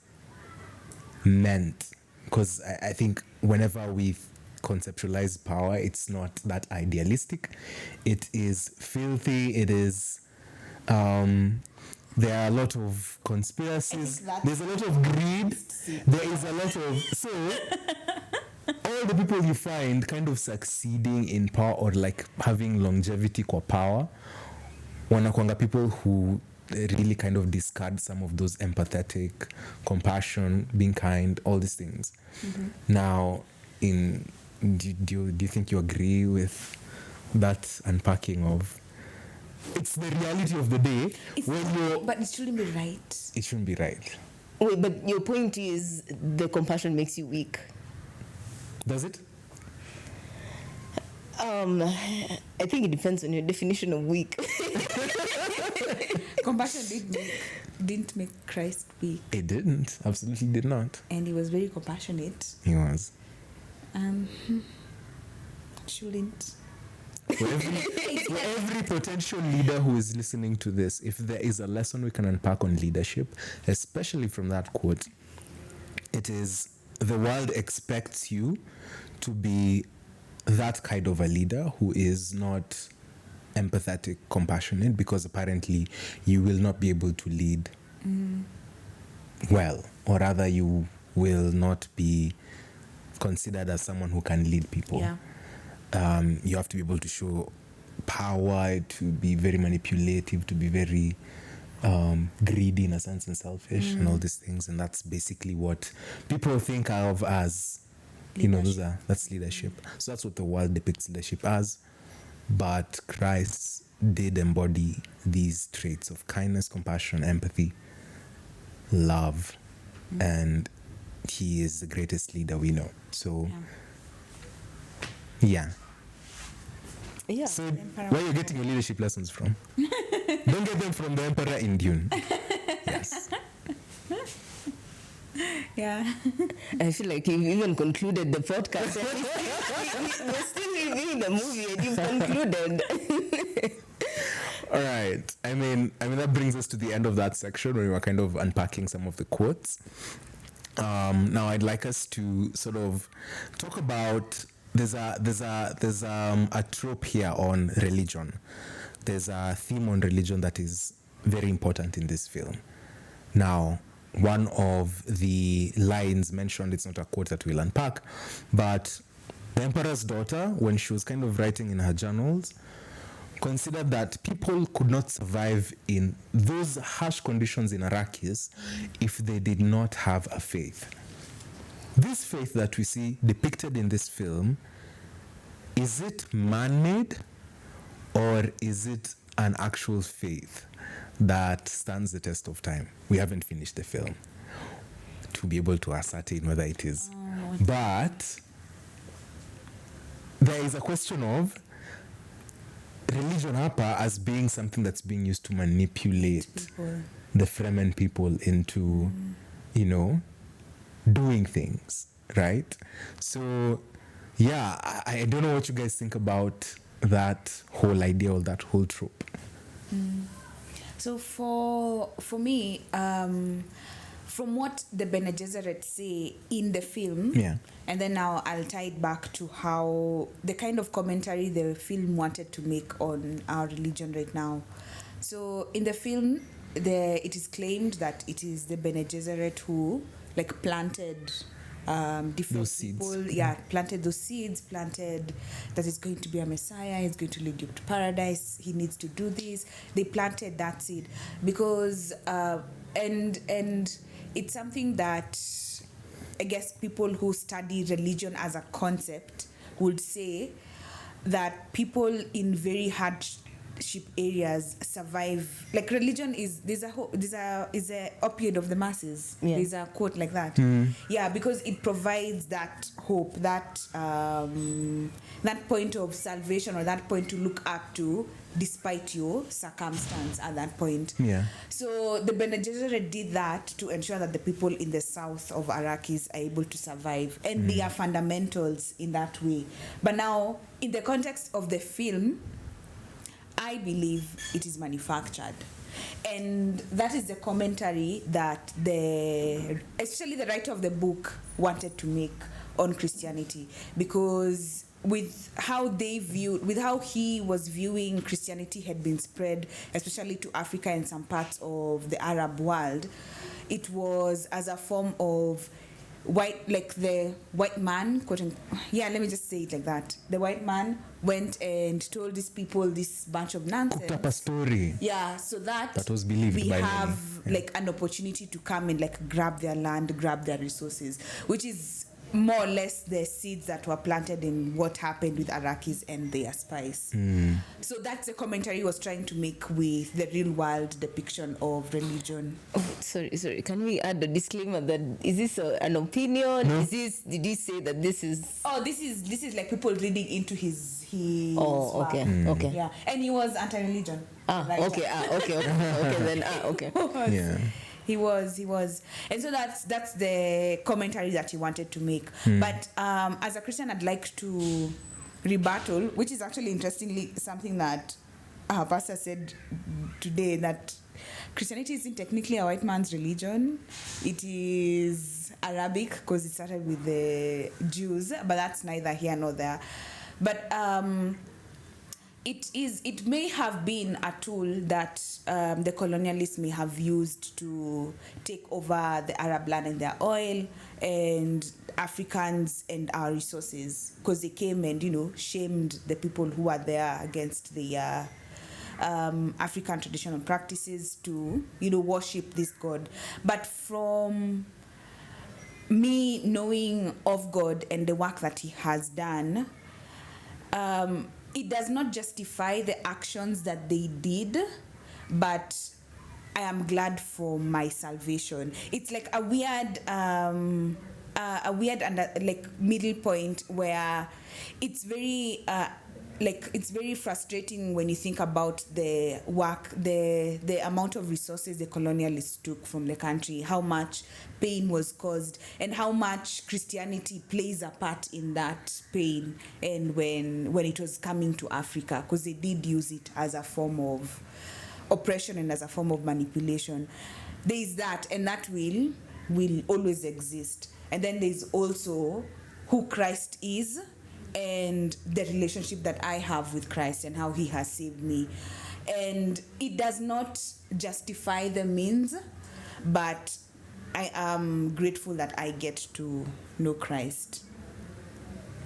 [SPEAKER 6] meant. Because I think whenever we conceptualize power, it's not that idealistic. It is filthy. It is... there are a lot of conspiracies. There's a lot of greed. There is a lot of... So... all the people you find kind of succeeding in power or like having longevity kwa power, wanakwanga people who really kind of discard some of those empathetic, compassion, being kind, all these things. Now, do you think you agree with that unpacking of... It's the reality of the day.
[SPEAKER 8] But it shouldn't be right.
[SPEAKER 6] It shouldn't be right.
[SPEAKER 5] Wait, but your point is the compassion makes you weak.
[SPEAKER 6] Does it?
[SPEAKER 5] I think it depends on your definition of weak.
[SPEAKER 8] Compassion didn't make Christ weak.
[SPEAKER 6] It didn't. Absolutely did not.
[SPEAKER 8] And he was very compassionate.
[SPEAKER 6] He was.
[SPEAKER 8] Shouldn't.
[SPEAKER 6] For every potential leader who is listening to this, if there is a lesson we can unpack on leadership, especially from that quote, it is the world expects you to be that kind of a leader who is not empathetic, compassionate, because apparently you will not be able to lead well, or rather you will not be considered as someone who can lead people. You have to be able to show power, to be very manipulative, to be very greedy in a sense and selfish and all these things. And that's basically what people think of as, that's leadership. So that's what the world depicts leadership as. But Christ did embody these traits of kindness, compassion, empathy, love, and he is the greatest leader we know. So, yeah. So, where are you getting your leadership lessons from? Don't get them from the Emperor in Dune. Yes.
[SPEAKER 8] Yeah.
[SPEAKER 5] I feel like you even concluded the podcast. We're still reviewing the movie and you've concluded.
[SPEAKER 6] All right. I mean that brings us to the end of that section where we were kind of unpacking some of the quotes. Now I'd like us to sort of talk about there's a trope here on religion. There's a theme on religion that is very important in this film. Now, one of the lines mentioned, it's not a quote that we'll unpack, but the emperor's daughter, when she was kind of writing in her journals, considered that people could not survive in those harsh conditions in Arrakis if they did not have a faith. This faith that we see depicted in this film, is it man-made or is it an actual faith that stands the test of time? We haven't finished the film to be able to ascertain whether it is. But there is a question of religion hapa as being something that's being used to manipulate the Fremen people into, doing things, right? So, yeah, I don't know what you guys think about that whole idea or that whole trope.
[SPEAKER 8] So for me, from what the Bene Gesserit say in the film, and then now I'll tie it back to how the kind of commentary the film wanted to make on our religion right now. So in the film, it is claimed that it is the Bene Gesserit who planted different
[SPEAKER 6] those
[SPEAKER 8] people,
[SPEAKER 6] seeds.
[SPEAKER 8] Planted those seeds, planted that is going to be a Messiah, he's going to lead you to paradise, he needs to do this. They planted that seed because and it's something that I guess people who study religion as a concept would say that people in very hardship areas survive. Like religion is is a opioid of the masses.
[SPEAKER 5] Yeah.
[SPEAKER 8] There's a quote like that. Yeah, because it provides that hope, that point of salvation or that point to look up to despite your circumstance at that point.
[SPEAKER 6] Yeah.
[SPEAKER 8] So the Bene Gesserit did that to ensure that the people in the south of Arrakis are able to survive, and they are fundamentals in that way. But now, in the context of the film, I believe it is manufactured. And that is the commentary that especially the writer of the book wanted to make on Christianity, because with how he was viewing Christianity had been spread, especially to Africa and some parts of the Arab world, it was as a form of the white man, let me just say it like that. The white man went and told these people this bunch of nonsense.
[SPEAKER 6] Cooked up a story.
[SPEAKER 8] Yeah, so that
[SPEAKER 6] was believed
[SPEAKER 8] we
[SPEAKER 6] by
[SPEAKER 8] have
[SPEAKER 6] many.
[SPEAKER 8] an opportunity to come and grab their land, grab their resources, which is more or less the seeds that were planted in what happened with Arrakis and their spies. So that's the commentary he was trying to make with the real world depiction of religion.
[SPEAKER 5] Oh, sorry. Can we add a disclaimer that is this an opinion?
[SPEAKER 6] No.
[SPEAKER 5] Did he say that this is?
[SPEAKER 8] Oh, this is like people reading into his.
[SPEAKER 5] Oh, okay, okay.
[SPEAKER 8] Yeah, and he was anti-religion.
[SPEAKER 5] Okay. Then okay.
[SPEAKER 6] Yeah.
[SPEAKER 8] He was, and so that's the commentary that he wanted to make. But as a Christian, I'd like to rebuttal, which is actually interestingly something that our pastor said today, that Christianity isn't technically a white man's religion. It is Arabic because it started with the Jews, but that's neither here nor there. But it may have been a tool that the colonialists may have used to take over the Arab land and their oil and Africans and our resources, because they came and shamed the people who are there against the African traditional practices to worship this god. But from me knowing of God and the work that he has done, it does not justify the actions that they did, but I am glad for my salvation. It's like a weird middle point where it's very like it's very frustrating when you think about the work, the amount of resources the colonialists took from the country, how much pain was caused, and how much Christianity plays a part in that pain. And when it was coming to Africa, because they did use it as a form of oppression and as a form of manipulation. There is that, and that will always exist. And then there's also who Christ is, and the relationship that I have with Christ and how he has saved me. And it does not justify the means, but I am grateful that I get to know Christ.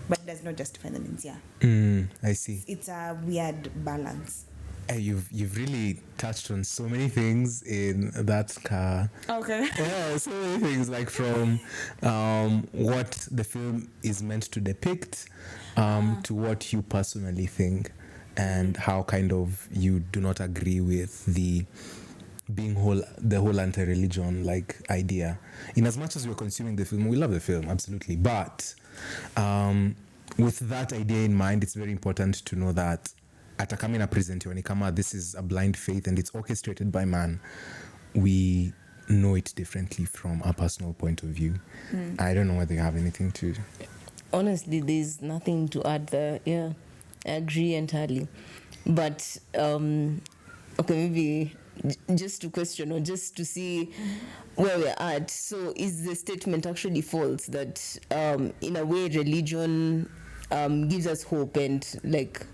[SPEAKER 8] But it does not justify the means, yeah.
[SPEAKER 6] I see.
[SPEAKER 8] It's a weird balance.
[SPEAKER 6] You've really touched on so many things in that car.
[SPEAKER 8] Okay.
[SPEAKER 6] Yeah, so many things, like from what the film is meant to depict to what you personally think, and how kind of you do not agree with the whole anti-religion like idea. In as much as we're consuming the film, we love the film, absolutely. But with that idea in mind, it's very important to know that atakamina present when kama this is a blind faith and it's orchestrated by man, we know it differently from a personal point of view. I don't know whether you have anything to...
[SPEAKER 5] Honestly, there's nothing to add there. Yeah, I agree entirely. But okay, maybe just to question or just to see where we're at. So is the statement actually false that in a way religion gives us hope, and like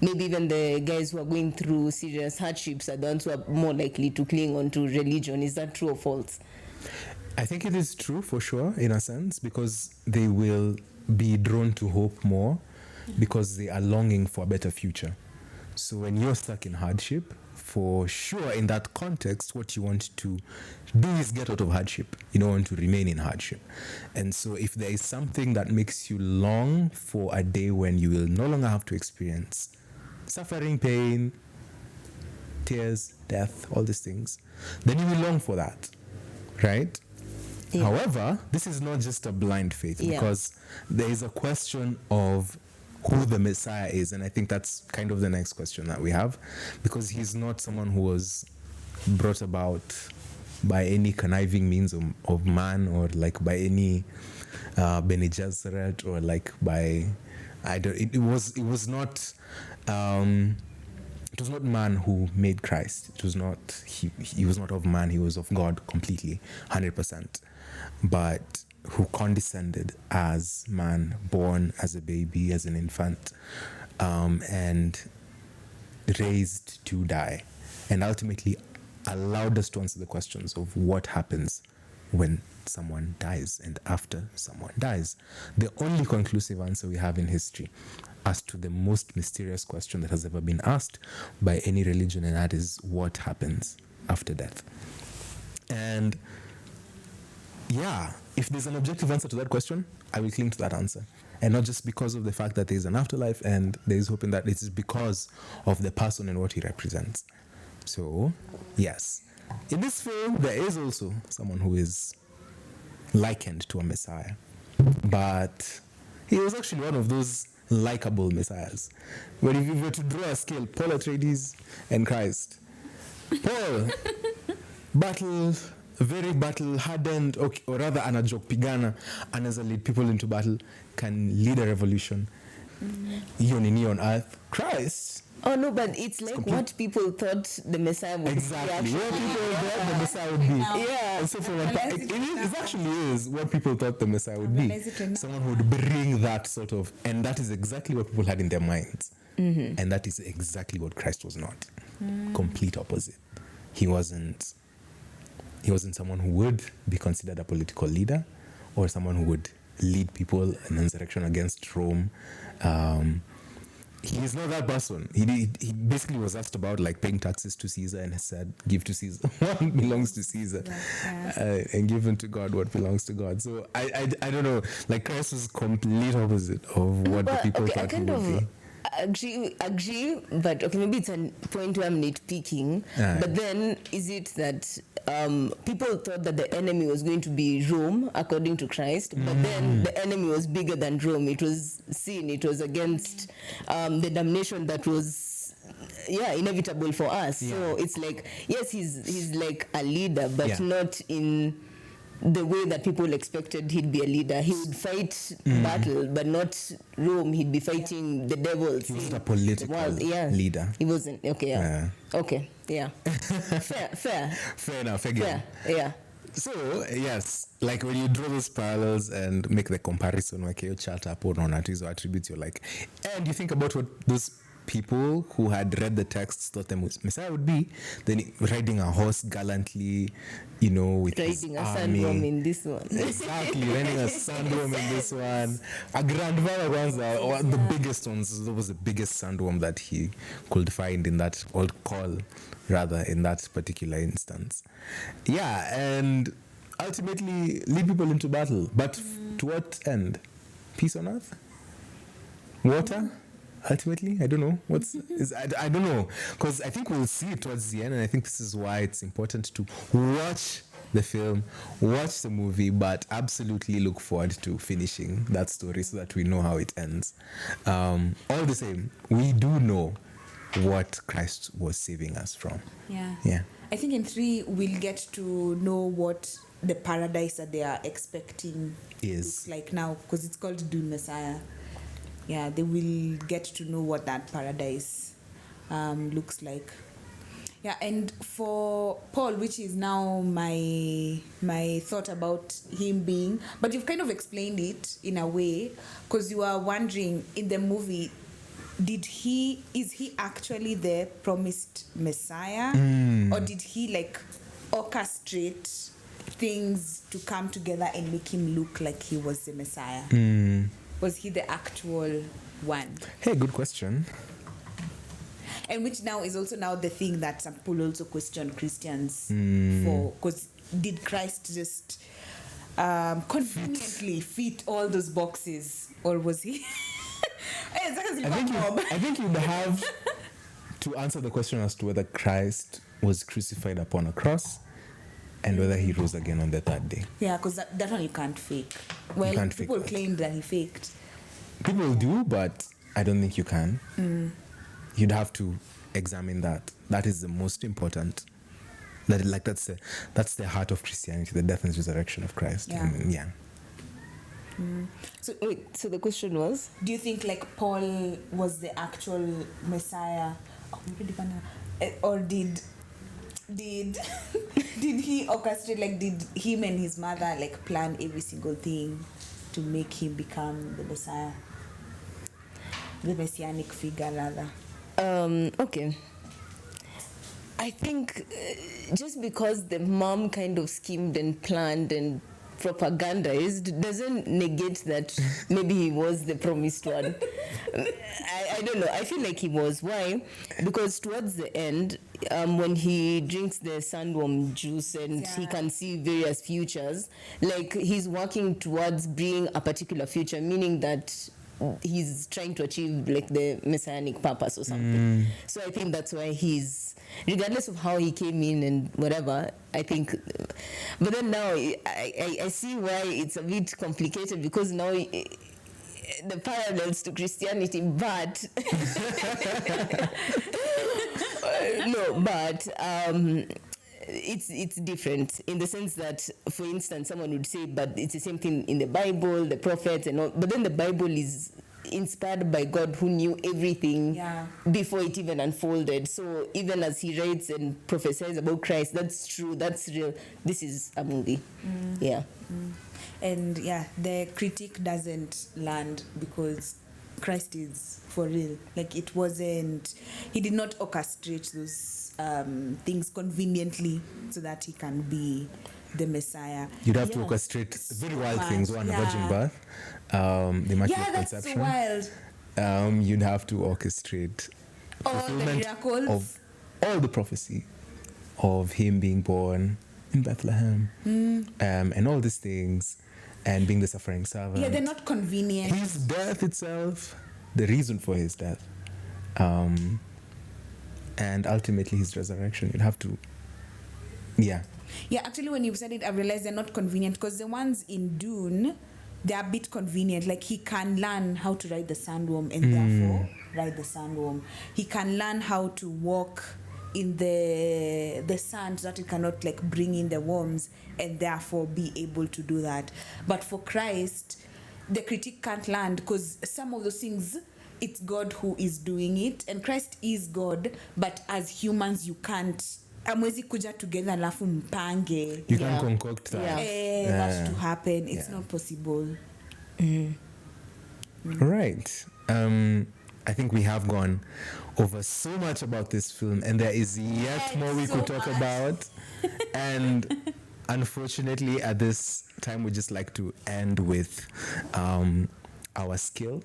[SPEAKER 5] maybe even the guys who are going through serious hardships are the ones who are more likely to cling on to religion? Is that true or false?
[SPEAKER 6] I think it is true for sure, in a sense, because they will be drawn to hope more because they are longing for a better future. So when you're stuck in hardship, for sure, in that context, what you want to do is get out of hardship. You don't want to remain in hardship. And so if there is something that makes you long for a day when you will no longer have to experience suffering, pain, tears, death, all these things, then you will long for that, right? Yeah. However, this is not just a blind faith, because there is a question of who the Messiah is, and I think that's kind of the next question that we have, because he's not someone who was brought about by any conniving means of man, or like by any Bene Gesserit, or like by it was not man who made Christ. It was not he was not of man, he was of God completely, 100%, but who condescended as man, born as a baby, as an infant, and raised to die, and ultimately allowed us to answer the questions of what happens when someone dies and after someone dies. The only conclusive answer we have in history as to the most mysterious question that has ever been asked by any religion, and that is what happens after death. And yeah, if there's an objective answer to that question, I will cling to that answer. And not just because of the fact that there's an afterlife and there is hope in that, it is because of the person and what he represents. So, yes. In this film, there is also someone who is likened to a Messiah. But he was actually one of those likable Messiahs. But if you were to draw a scale, Paul Atreides and Christ. Paul, very battle-hardened, or rather anajokpigana, anaweza lead people into battle, can lead a revolution. Hiyo nini on earth. Christ.
[SPEAKER 5] Oh no, but it's like what people thought the Messiah would be.
[SPEAKER 6] Exactly, what people thought the Messiah would be.
[SPEAKER 5] Yeah.
[SPEAKER 6] And so it actually is what people thought the Messiah would be. Someone who would bring that sort of, and that is exactly what people had in their minds. Mm-hmm. And that is exactly what Christ was not. Complete opposite. He wasn't someone who would be considered a political leader, or someone who would lead people in insurrection against Rome. He is not that person. He basically was asked about like paying taxes to Caesar, and he said, give to Caesar what belongs to Caesar, and given to God what belongs to God. So I don't know, like Christ was complete opposite of what the people thought he would be.
[SPEAKER 5] Agree, but okay, maybe it's a point where I'm nitpicking. But then, is it that people thought that the enemy was going to be Rome, according to Christ, but then the enemy was bigger than Rome. It was sin. It was against the damnation that was inevitable for us. So it's like, yes, he's like a leader, but not in the way that people expected he'd be a leader. He would fight battle, but not Rome. He'd be fighting the devils.
[SPEAKER 6] He wasn't a political leader.
[SPEAKER 5] He wasn't. Okay, okay, yeah. Fair enough.
[SPEAKER 6] Fair.
[SPEAKER 5] Yeah.
[SPEAKER 6] So yes, like when you draw those parallels and make the comparison, like you chat up on hizo attributes, you're like, and you think about what those people who had read the texts thought the Messiah would be, then riding a horse gallantly, with
[SPEAKER 5] riding
[SPEAKER 6] his
[SPEAKER 5] a
[SPEAKER 6] army.
[SPEAKER 5] sandworm in this one.
[SPEAKER 6] Exactly, riding a sandworm in this one. A grandfather ones are the biggest ones. That was the biggest sandworm that he could find in that, or call rather, in that particular instance. Yeah, and ultimately lead people into battle. But to what end? Peace on earth? Water? Ultimately, I don't know I don't know, because I think we'll see it towards the end, and I think this is why it's important to watch the film, watch the movie, but absolutely look forward to finishing that story so that we know how it ends. All the same, we do know what Christ was saving us from.
[SPEAKER 8] Yeah. I think in 3 we'll get to know what the paradise that they are expecting looks like now, because it's called Dune Messiah. Yeah, they will get to know what that paradise looks like. Yeah, and for Paul, which is now my thought about him being, but you've kind of explained it in a way, because you are wondering in the movie, is he actually the promised Messiah, or did he like orchestrate things to come together and make him look like he was the Messiah? Was he the actual one?
[SPEAKER 6] Hey, good question.
[SPEAKER 8] And which now is also now the thing that some people also question Christians for, because did Christ just conveniently fit all those boxes, or was he?
[SPEAKER 6] I think you'd have to answer the question as to whether Christ was crucified upon a cross and whether he rose again on the 3rd day.
[SPEAKER 8] Yeah, because that one you can't fake. Well, people claim that he faked.
[SPEAKER 6] People do, but I don't think you can. You'd have to examine that. That is the most important. That's the heart of Christianity, the death and resurrection of Christ.
[SPEAKER 5] Yeah. So the question was,
[SPEAKER 8] do you think like Paul was the actual Messiah, or did he orchestrate, like did him and his mother like plan every single thing to make him become the Messiah, the messianic figure rather?
[SPEAKER 5] Okay. I think just because the mom kind of schemed and planned and propagandized doesn't negate that maybe he was the promised one. I don't know. I feel like he was. Why? Because towards the end, when he drinks the sandworm juice and he can see various futures, like he's working towards being a particular future, meaning that he's trying to achieve like the messianic purpose or something. So I think that's why he's, regardless of how he came in and whatever, I think, but then now I see why it's a bit complicated, because now the parallels to Christianity, but it's different in the sense that, for instance, someone would say, but it's the same thing in the Bible, the prophets and all, but then the Bible is inspired by God, who knew everything before it even unfolded. So even as he writes and prophesies about Christ, that's true, that's real. This is a movie.
[SPEAKER 8] And the critique doesn't land because Christ is for real. Like it wasn't, he did not orchestrate those things conveniently so that he can be the Messiah.
[SPEAKER 6] You'd have to orchestrate very wild things. One, a virgin birth, the Immaculate Conception.
[SPEAKER 8] That's so wild.
[SPEAKER 6] You'd have to orchestrate
[SPEAKER 8] all the miracles
[SPEAKER 6] of all the prophecy of him being born in Bethlehem, and all these things, and being the suffering servant.
[SPEAKER 8] Yeah, they're not convenient.
[SPEAKER 6] His death itself, the reason for his death, and ultimately his resurrection. You'd have to Yeah.
[SPEAKER 8] Yeah, actually, when you said it, I realized they're not convenient because the ones in Dune, they're a bit convenient. Like, he can learn how to ride the sandworm and therefore ride the sandworm. He can learn how to walk in the sand so that it cannot like bring in the worms and therefore be able to do that. But for Christ, the critique can't land because some of those things, it's God who is doing it, and Christ is God, but as humans you can't amwezi kuja together alafu mpange
[SPEAKER 6] You can't concoct that.
[SPEAKER 8] that to happen. It's not possible.
[SPEAKER 6] Right. I think we have gone over so much about this film, and there is yet more we could talk about. And unfortunately, at this time, we just like to end with our scale,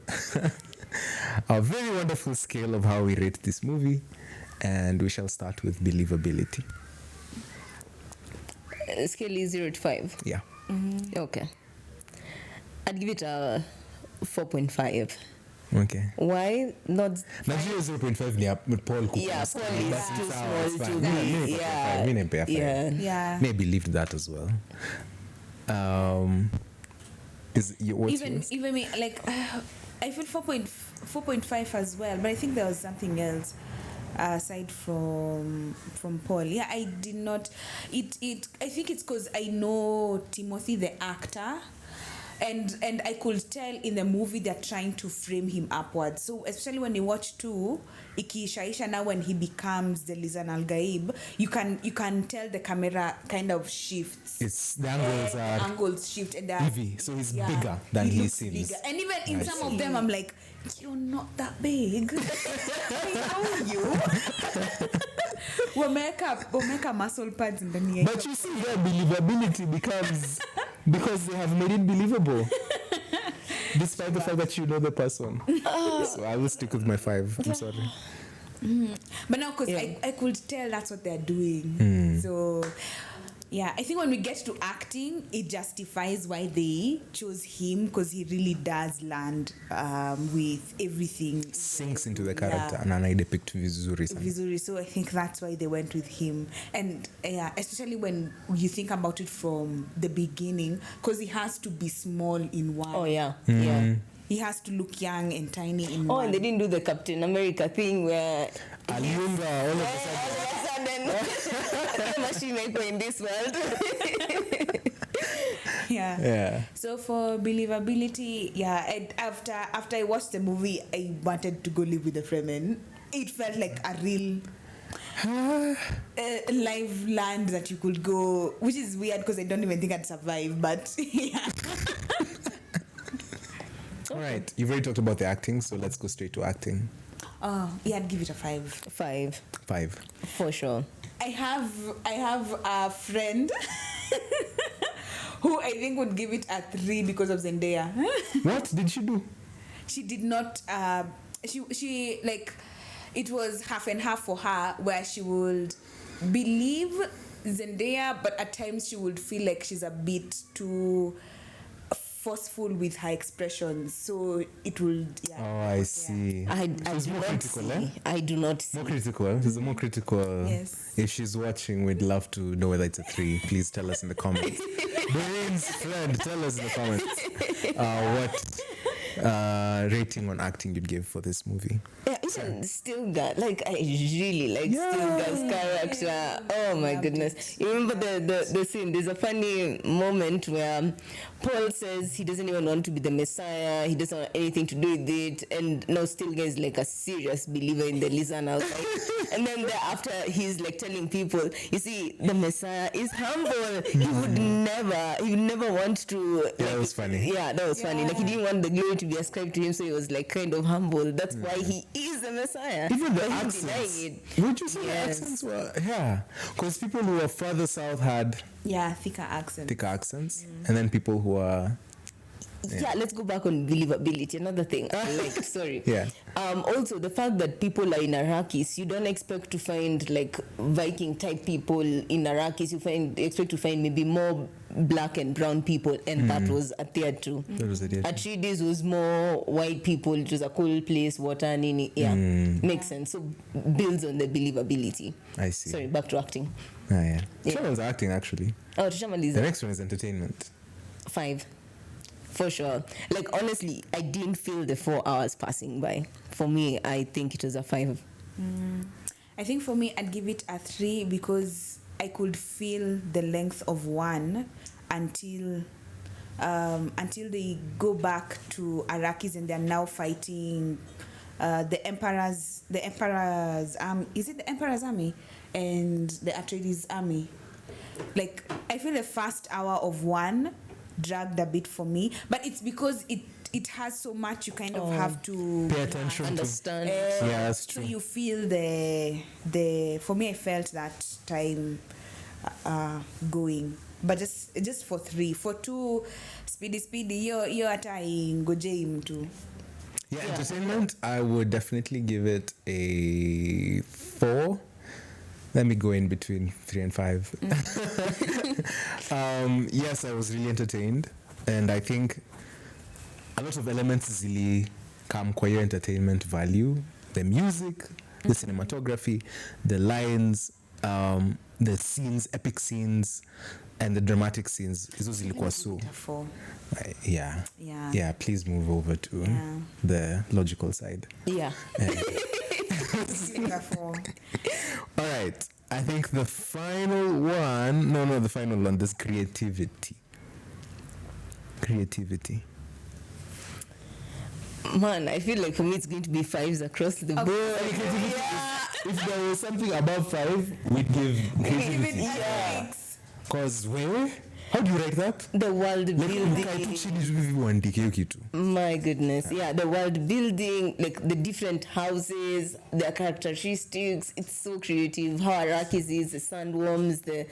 [SPEAKER 6] our very wonderful scale of how we rate this movie. And we shall start with believability.
[SPEAKER 5] Scale is 0 to 5.
[SPEAKER 6] Yeah.
[SPEAKER 5] Okay. I'd give it a 4.5.
[SPEAKER 6] Okay.
[SPEAKER 5] Why not?
[SPEAKER 6] Najua 0.5 ni Paul Cooper.
[SPEAKER 5] Yeah, Paul is too small to be.
[SPEAKER 8] Yeah.
[SPEAKER 6] Maybe leave that as well.
[SPEAKER 8] Even me, like I feel 4.5 as well, but I think there was something else aside from Paul. Yeah, I did not. I think it's because I know Timothy the actor. And I could tell in the movie they're trying to frame him upwards. So especially when you watch 2, ikiishaisha now when he becomes the Lisan Al-Gaib, you can tell the camera kind of shifts.
[SPEAKER 6] It's the angles
[SPEAKER 8] shift and
[SPEAKER 6] heavy, so he's bigger than he seems.
[SPEAKER 8] Bigger. And even in some of them, I'm like, you're not that big. How are you? We'll make muscle pads in the near.
[SPEAKER 6] But you see, their believability becomes because they have made it believable, despite the fact that you know the person. So I will stick with my 5. I'm sorry.
[SPEAKER 8] But now, because I could tell that's what they're doing. So, yeah, I think when we get to acting, it justifies why they chose him, because he really does land with everything.
[SPEAKER 6] Sinks into the character, and I depict vizuri.
[SPEAKER 8] So I think that's why they went with him. And especially when you think about it from the beginning, because he has to be small in one.
[SPEAKER 5] Oh, yeah. Yeah.
[SPEAKER 8] He has to look young and tiny in
[SPEAKER 5] one.
[SPEAKER 8] Oh,
[SPEAKER 5] and they didn't do the Captain America thing where...
[SPEAKER 6] Alunga, all of a
[SPEAKER 5] sudden. Machine maker in this world.
[SPEAKER 8] Yeah. So for believability, after I watched the movie, I wanted to go live with the Fremen. It felt like a real live land that you could go, which is weird because I don't even think I'd survive, but yeah.
[SPEAKER 6] All right, you've already talked about the acting, so let's go straight to acting.
[SPEAKER 8] Oh, yeah, I'd give it a 5.
[SPEAKER 5] 5.
[SPEAKER 6] 5.
[SPEAKER 5] For sure.
[SPEAKER 8] I have a friend who I think would give it a 3 because of Zendaya.
[SPEAKER 6] What did she do?
[SPEAKER 8] She did not. She like, it was half and half for her, where she would believe Zendaya, but at times she would feel like she's a bit too forceful with her expressions, so it will. Yeah.
[SPEAKER 6] Oh, I see.
[SPEAKER 5] I do not see. I do not see.
[SPEAKER 6] More critical. She's more critical.
[SPEAKER 8] Yes.
[SPEAKER 6] If she's watching, we'd love to know whether it's a 3. Please tell us in the comments. Doreen's friend, tell us in the comments what rating on acting you'd give for this movie.
[SPEAKER 5] Yeah, even Stilgar, like I really like Stilgar's character. Oh my goodness! You remember the scene? There's a funny moment where Paul says he doesn't even want to be the Messiah. He doesn't want anything to do with it, and now Stilgar is like a serious believer in the Lisan Al-Gaib. And then thereafter, he's like telling people, you see, the Messiah is humble. He would never want to.
[SPEAKER 6] Yeah, that was funny.
[SPEAKER 5] Yeah, that was funny. Like, he didn't want the glory to be ascribed to him, so he was like kind of humble. That's why he is the Messiah.
[SPEAKER 6] Even the accents. Would you say the accents were? Yeah, because people who were further south had
[SPEAKER 8] thicker accents.
[SPEAKER 6] And then people who are
[SPEAKER 5] Yeah, let's go back on believability. Another thing, sorry.
[SPEAKER 6] Yeah.
[SPEAKER 5] Also, the fact that people are in Arrakis, you don't expect to find like Viking type people in Arrakis. You expect to find maybe more black and brown people, and that was a there too.
[SPEAKER 6] That was a there too.
[SPEAKER 5] Atreides was more white people. It was a cold place, water, nini. Yeah, makes sense. So builds on the believability.
[SPEAKER 6] I see.
[SPEAKER 5] Sorry, back to acting.
[SPEAKER 6] Yeah. Shaman's acting actually.
[SPEAKER 5] Oh, Tushamaliza.
[SPEAKER 6] The next one is entertainment.
[SPEAKER 5] 5. For sure. Like, honestly, I didn't feel the 4 hours passing by. For me, I think it was a 5.
[SPEAKER 8] I think for me, I'd give it a 3 because I could feel the length of 1 until they go back to Arrakis and they're now fighting the Emperor's army. Is it the Emperor's army and the Atreides army? Like, I feel the first hour of 1 dragged a bit for me, but it's because it has so much you kind of have to
[SPEAKER 6] pay attention
[SPEAKER 5] understand.
[SPEAKER 6] Yeah, that's true.
[SPEAKER 8] So you feel the for me, I felt that time going, but just for 3. For 2, speedy yo hata ingojei mtu.
[SPEAKER 6] Yeah, entertainment, I would definitely give it a 4. Let me go in between 3 and 5. Yes, I was really entertained, and I think a lot of elements really come kwa your entertainment value. The music, the cinematography, the lines, the scenes, epic scenes, and the dramatic scenes. Hizo zilikuwa so. Yeah, please move over to the logical side.
[SPEAKER 5] Yeah.
[SPEAKER 6] All right. I think the final one, the final one, there's creativity.
[SPEAKER 5] Man, I feel like for me it's going to be 5s across the board.
[SPEAKER 6] If there was something above 5, we'd give creativity. Because where? How do you write that?
[SPEAKER 5] The world building. My goodness. Yeah, the world building, like the different houses, their characteristics. It's so creative. How Arrakis is, the Sandworms, the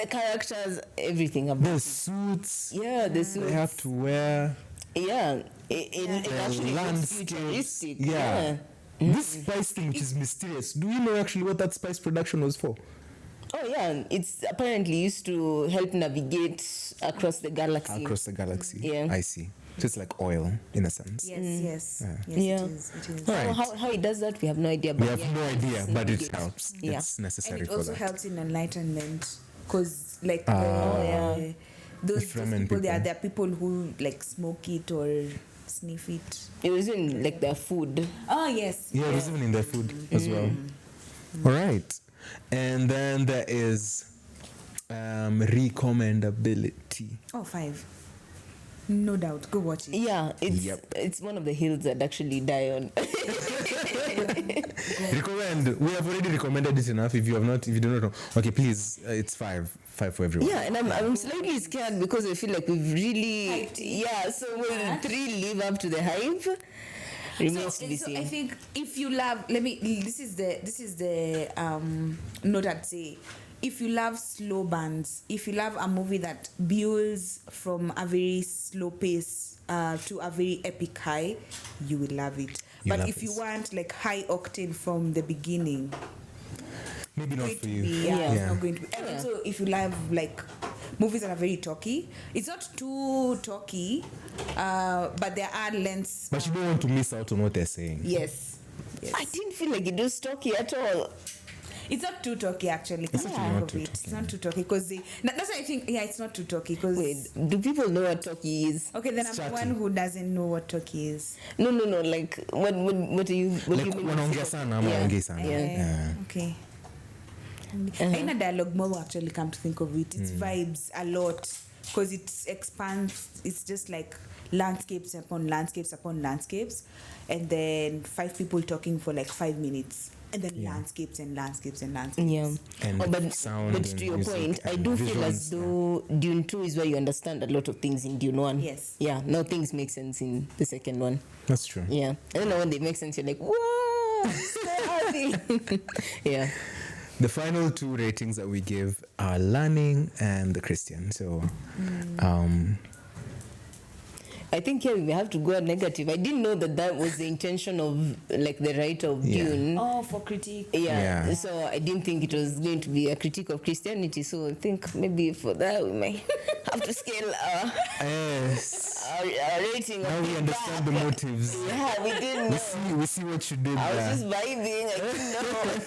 [SPEAKER 5] characters, everything about
[SPEAKER 6] the suits.
[SPEAKER 5] Yeah, the suits.
[SPEAKER 6] They have to wear.
[SPEAKER 5] Yeah. It actually looks futuristic. Yeah.
[SPEAKER 6] This spice thing, which is mysterious. Do you know actually what that spice production was for?
[SPEAKER 5] Oh yeah, it's apparently used to help navigate across the galaxy.
[SPEAKER 6] Yeah, I see. So it's like oil in a sense.
[SPEAKER 8] Yes. It is.
[SPEAKER 6] Right.
[SPEAKER 5] How it does that, we have no idea.
[SPEAKER 6] But but it helps. Yeah. It's necessary
[SPEAKER 8] and it
[SPEAKER 6] for
[SPEAKER 8] also
[SPEAKER 6] that.
[SPEAKER 8] helps in enlightenment, because like those people, there are people who like smoke it or sniff it.
[SPEAKER 5] It was in like their food.
[SPEAKER 8] Oh yes.
[SPEAKER 6] Yeah, it was even in their food as well. All right. And then there is recommendability.
[SPEAKER 8] Oh, 5. No doubt. Go watch it.
[SPEAKER 5] Yeah, it's one of the hills that actually die on.
[SPEAKER 6] Recommend. We have already recommended it enough. If you do not know, okay, please, it's 5 for everyone.
[SPEAKER 5] Yeah, and I'm slightly scared because I feel like we've really so will 3 live up to the hype? Remains to be seen.
[SPEAKER 8] I think if you love, this is the note I'd say. If you love slow burns, if you love a movie that builds from a very slow pace to a very epic high, you will love it. But if you want like high octane from the beginning,
[SPEAKER 6] maybe not for you.
[SPEAKER 8] It's not going to be. And also, if you love like movies that are very talky, it's not too talky, but there are lengths.
[SPEAKER 6] But you don't want to miss out on what they're saying.
[SPEAKER 8] Yes.
[SPEAKER 5] I didn't feel like it was talky at all.
[SPEAKER 8] It's not too talky actually. It's not too talky because that's why I think it's not too talky because.
[SPEAKER 5] Wait, do people know what talky is?
[SPEAKER 8] Okay, then I'm the one who doesn't know what talky is.
[SPEAKER 5] No. Like what do you mean?
[SPEAKER 6] Wanaongea sana ama waongei sana.
[SPEAKER 8] Okay. Aina dialogue more actually, come to think of it. It's vibes a lot because it expands. It's just like landscapes upon landscapes upon landscapes, and then 5 people talking for like 5 minutes. And then landscapes and landscapes and landscapes.
[SPEAKER 5] Yeah.
[SPEAKER 6] And sound
[SPEAKER 5] but to your point, I do feel as though Dune 2 is where you understand a lot of things in Dune 1.
[SPEAKER 8] Yes.
[SPEAKER 5] Yeah, now things make sense in the second one.
[SPEAKER 6] That's true.
[SPEAKER 5] Yeah. And then when they make sense, you're like, whoa, so happy. Yeah.
[SPEAKER 6] The final 2 ratings that we give are Learning and The Christian. So,
[SPEAKER 5] I think we have to go negative. I didn't know that was the intention of like the writer of Dune.
[SPEAKER 8] Oh, for critique.
[SPEAKER 5] Yeah. So I didn't think it was going to be a critique of Christianity. So I think maybe for that we might have to scale our rating.
[SPEAKER 6] Now we understand the motives.
[SPEAKER 5] Yeah, we didn't know.
[SPEAKER 6] We see what you did
[SPEAKER 5] I
[SPEAKER 6] there.
[SPEAKER 5] was just vibing. I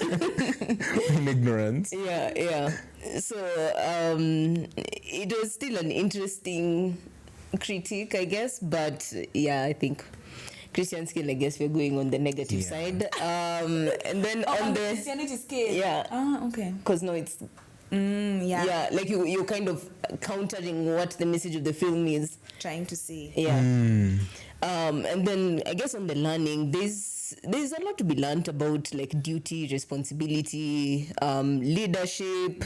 [SPEAKER 5] didn't know.
[SPEAKER 6] In ignorance.
[SPEAKER 5] Yeah. So it was still an interesting critique, I guess, but I think Christian scale, I guess we're going on the negative side, and then on the
[SPEAKER 8] Christianity scale, okay,
[SPEAKER 5] because no, it's like you're kind of countering what the message of the film is
[SPEAKER 8] trying to say.
[SPEAKER 5] And then I guess on the learning, there's a lot to be learned about like duty, responsibility, leadership.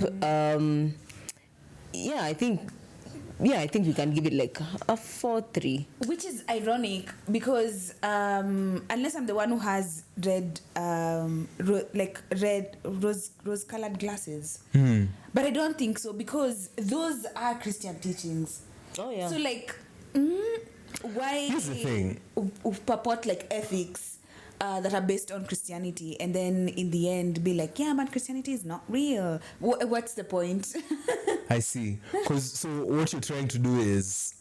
[SPEAKER 5] I think we can give it like a 4-3.
[SPEAKER 8] Which is ironic because unless I'm the one who has red rose-colored glasses, but I don't think so because those are Christian teachings.
[SPEAKER 5] Oh yeah.
[SPEAKER 8] So like, why
[SPEAKER 6] Here's the thing.
[SPEAKER 8] purport like ethics that are based on Christianity, and then in the end be like, yeah, but Christianity is not real. What's the point?
[SPEAKER 6] I see. So what you're trying to do is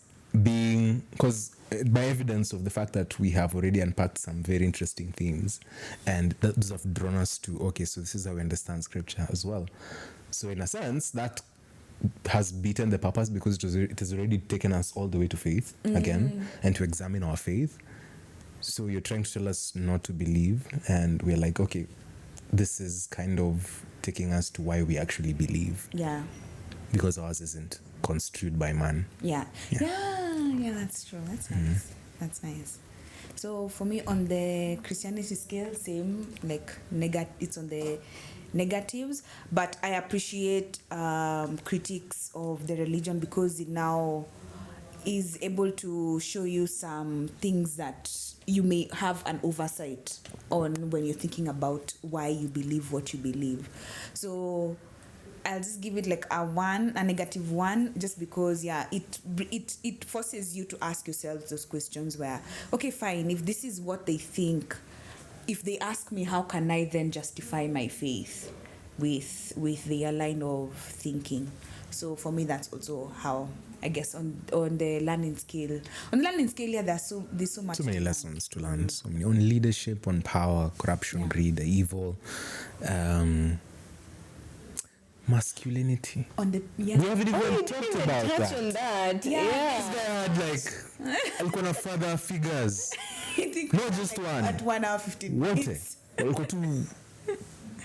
[SPEAKER 6] because by evidence of the fact that we have already unpacked some very interesting themes, and those have drawn us to, okay, so this is how we understand scripture as well. So in a sense, that has beaten the purpose because it has already taken us all the way to faith again, and to examine our faith. So you're trying to tell us not to believe, and we're like, okay, this is kind of taking us to why we actually believe.
[SPEAKER 8] Yeah.
[SPEAKER 6] Because ours isn't construed by man.
[SPEAKER 8] Yeah, that's true. That's nice. That's nice. So for me, on the Christianity scale, same, like it's on the negatives, but I appreciate critiques of the religion because it now is able to show you some things that you may have an oversight on when you're thinking about why you believe what you believe. So I'll just give it like a negative 1, just because it forces you to ask yourself those questions where, okay, fine, if this is what they think, if they ask me, how can I then justify my faith with their line of thinking? So for me, that's also how, I guess, on the learning scale. On the learning scale, there's so much.
[SPEAKER 6] So many lessons to learn. So many on leadership, on power, corruption, greed, evil, masculinity.
[SPEAKER 5] We
[SPEAKER 6] haven't even talked about
[SPEAKER 5] touch on that.
[SPEAKER 6] This guy had alikuwa father figures. Not just one.
[SPEAKER 8] At 1 hour 15
[SPEAKER 6] Wote.
[SPEAKER 8] minutes.
[SPEAKER 6] Walikuwa tu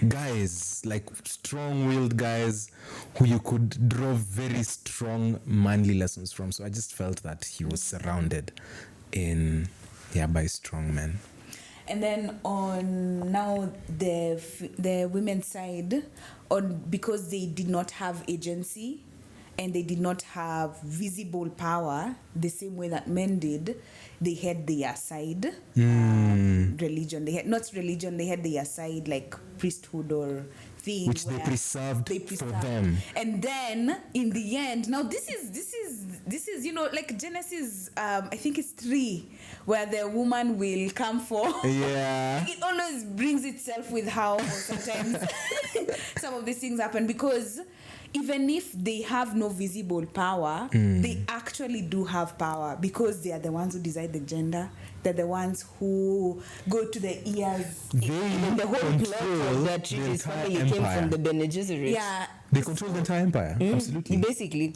[SPEAKER 6] guys, like strong-willed guys who you could draw very strong manly lessons from. So I just felt that he was surrounded by strong men.
[SPEAKER 8] And then on now the women's side, because they did not have agency and they did not have visible power the same way that men did, they had their side religion. They had their side like priesthood or thing
[SPEAKER 6] which they preserved for them.
[SPEAKER 8] And then in the end, now this is like Genesis, I think it's 3, where the woman will come for.
[SPEAKER 6] Yeah.
[SPEAKER 8] It always brings itself with how sometimes some of these things happen, because even if they have no visible power, they actually do have power, because they are the ones who decide the gender. They're the ones who go to the ears.
[SPEAKER 5] The whole plot of that treatise family came from the Bene Gesserit.
[SPEAKER 8] Yeah.
[SPEAKER 6] They control the entire empire. Absolutely.
[SPEAKER 5] Basically.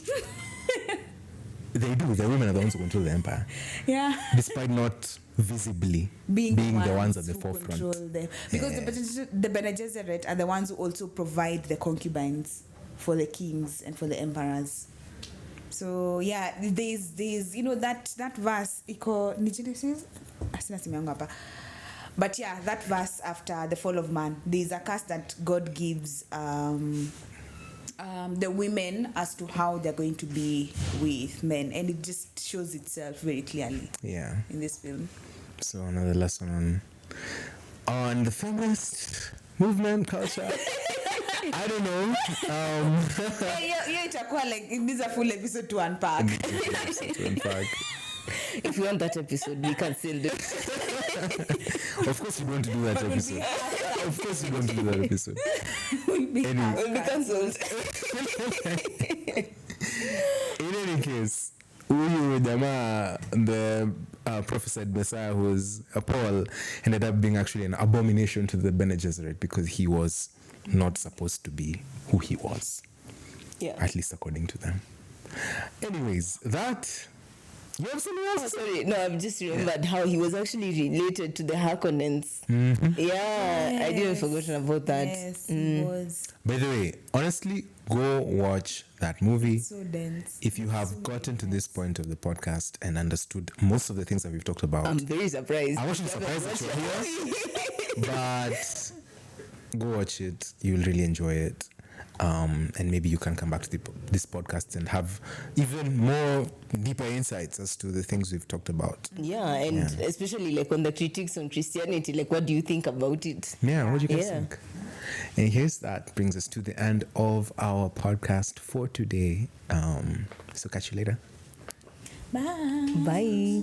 [SPEAKER 6] They do. The women are the ones who control the empire.
[SPEAKER 8] Yeah.
[SPEAKER 6] Despite not visibly being the ones at the forefront.
[SPEAKER 8] Because the Bene Gesserit are the ones who also provide the concubines for the kings and for the emperors. So yeah, there's that verse but yeah, that verse after the fall of man, there's a curse that God gives the women as to how they're going to be with men, and it just shows itself very clearly in this film.
[SPEAKER 6] So another lesson on the feminist movement culture. I don't know.
[SPEAKER 8] Itakuwa like, it needs a full episode to unpack.
[SPEAKER 5] If you want that episode, we can send it.
[SPEAKER 6] Of course, you want to do that episode. Of course, you want to do that episode.
[SPEAKER 5] We'll be cancelled.
[SPEAKER 6] In any case, the prophesied Messiah, who was Paul, ended up being actually an abomination to the Bene Gesserit because he was not supposed to be who he was.
[SPEAKER 5] Yeah.
[SPEAKER 6] At least according to them. Anyways, that... You have something else?
[SPEAKER 5] Oh, sorry. No, I've just remembered how he was actually related to the Harkonnens.
[SPEAKER 6] Mm-hmm.
[SPEAKER 5] Yeah,
[SPEAKER 8] Yes.
[SPEAKER 5] I didn't forgotten about that.
[SPEAKER 8] Yes, it was
[SPEAKER 6] By the way, honestly, go watch that movie.
[SPEAKER 8] so dense.
[SPEAKER 6] If you have gotten to this point of the podcast and understood most of the things that we've talked about,
[SPEAKER 5] I'm very surprised.
[SPEAKER 6] I wasn't surprised that you're here, but go watch it. You'll really enjoy it. And maybe you can come back to this podcast and have even more deeper insights as to the things we've talked about.
[SPEAKER 5] Yeah, and especially like on the critiques on Christianity, like what do you think about it?
[SPEAKER 6] Yeah, what do you guys think? And here's that brings us to the end of our podcast for today. So catch you later.
[SPEAKER 8] Bye.
[SPEAKER 5] Bye.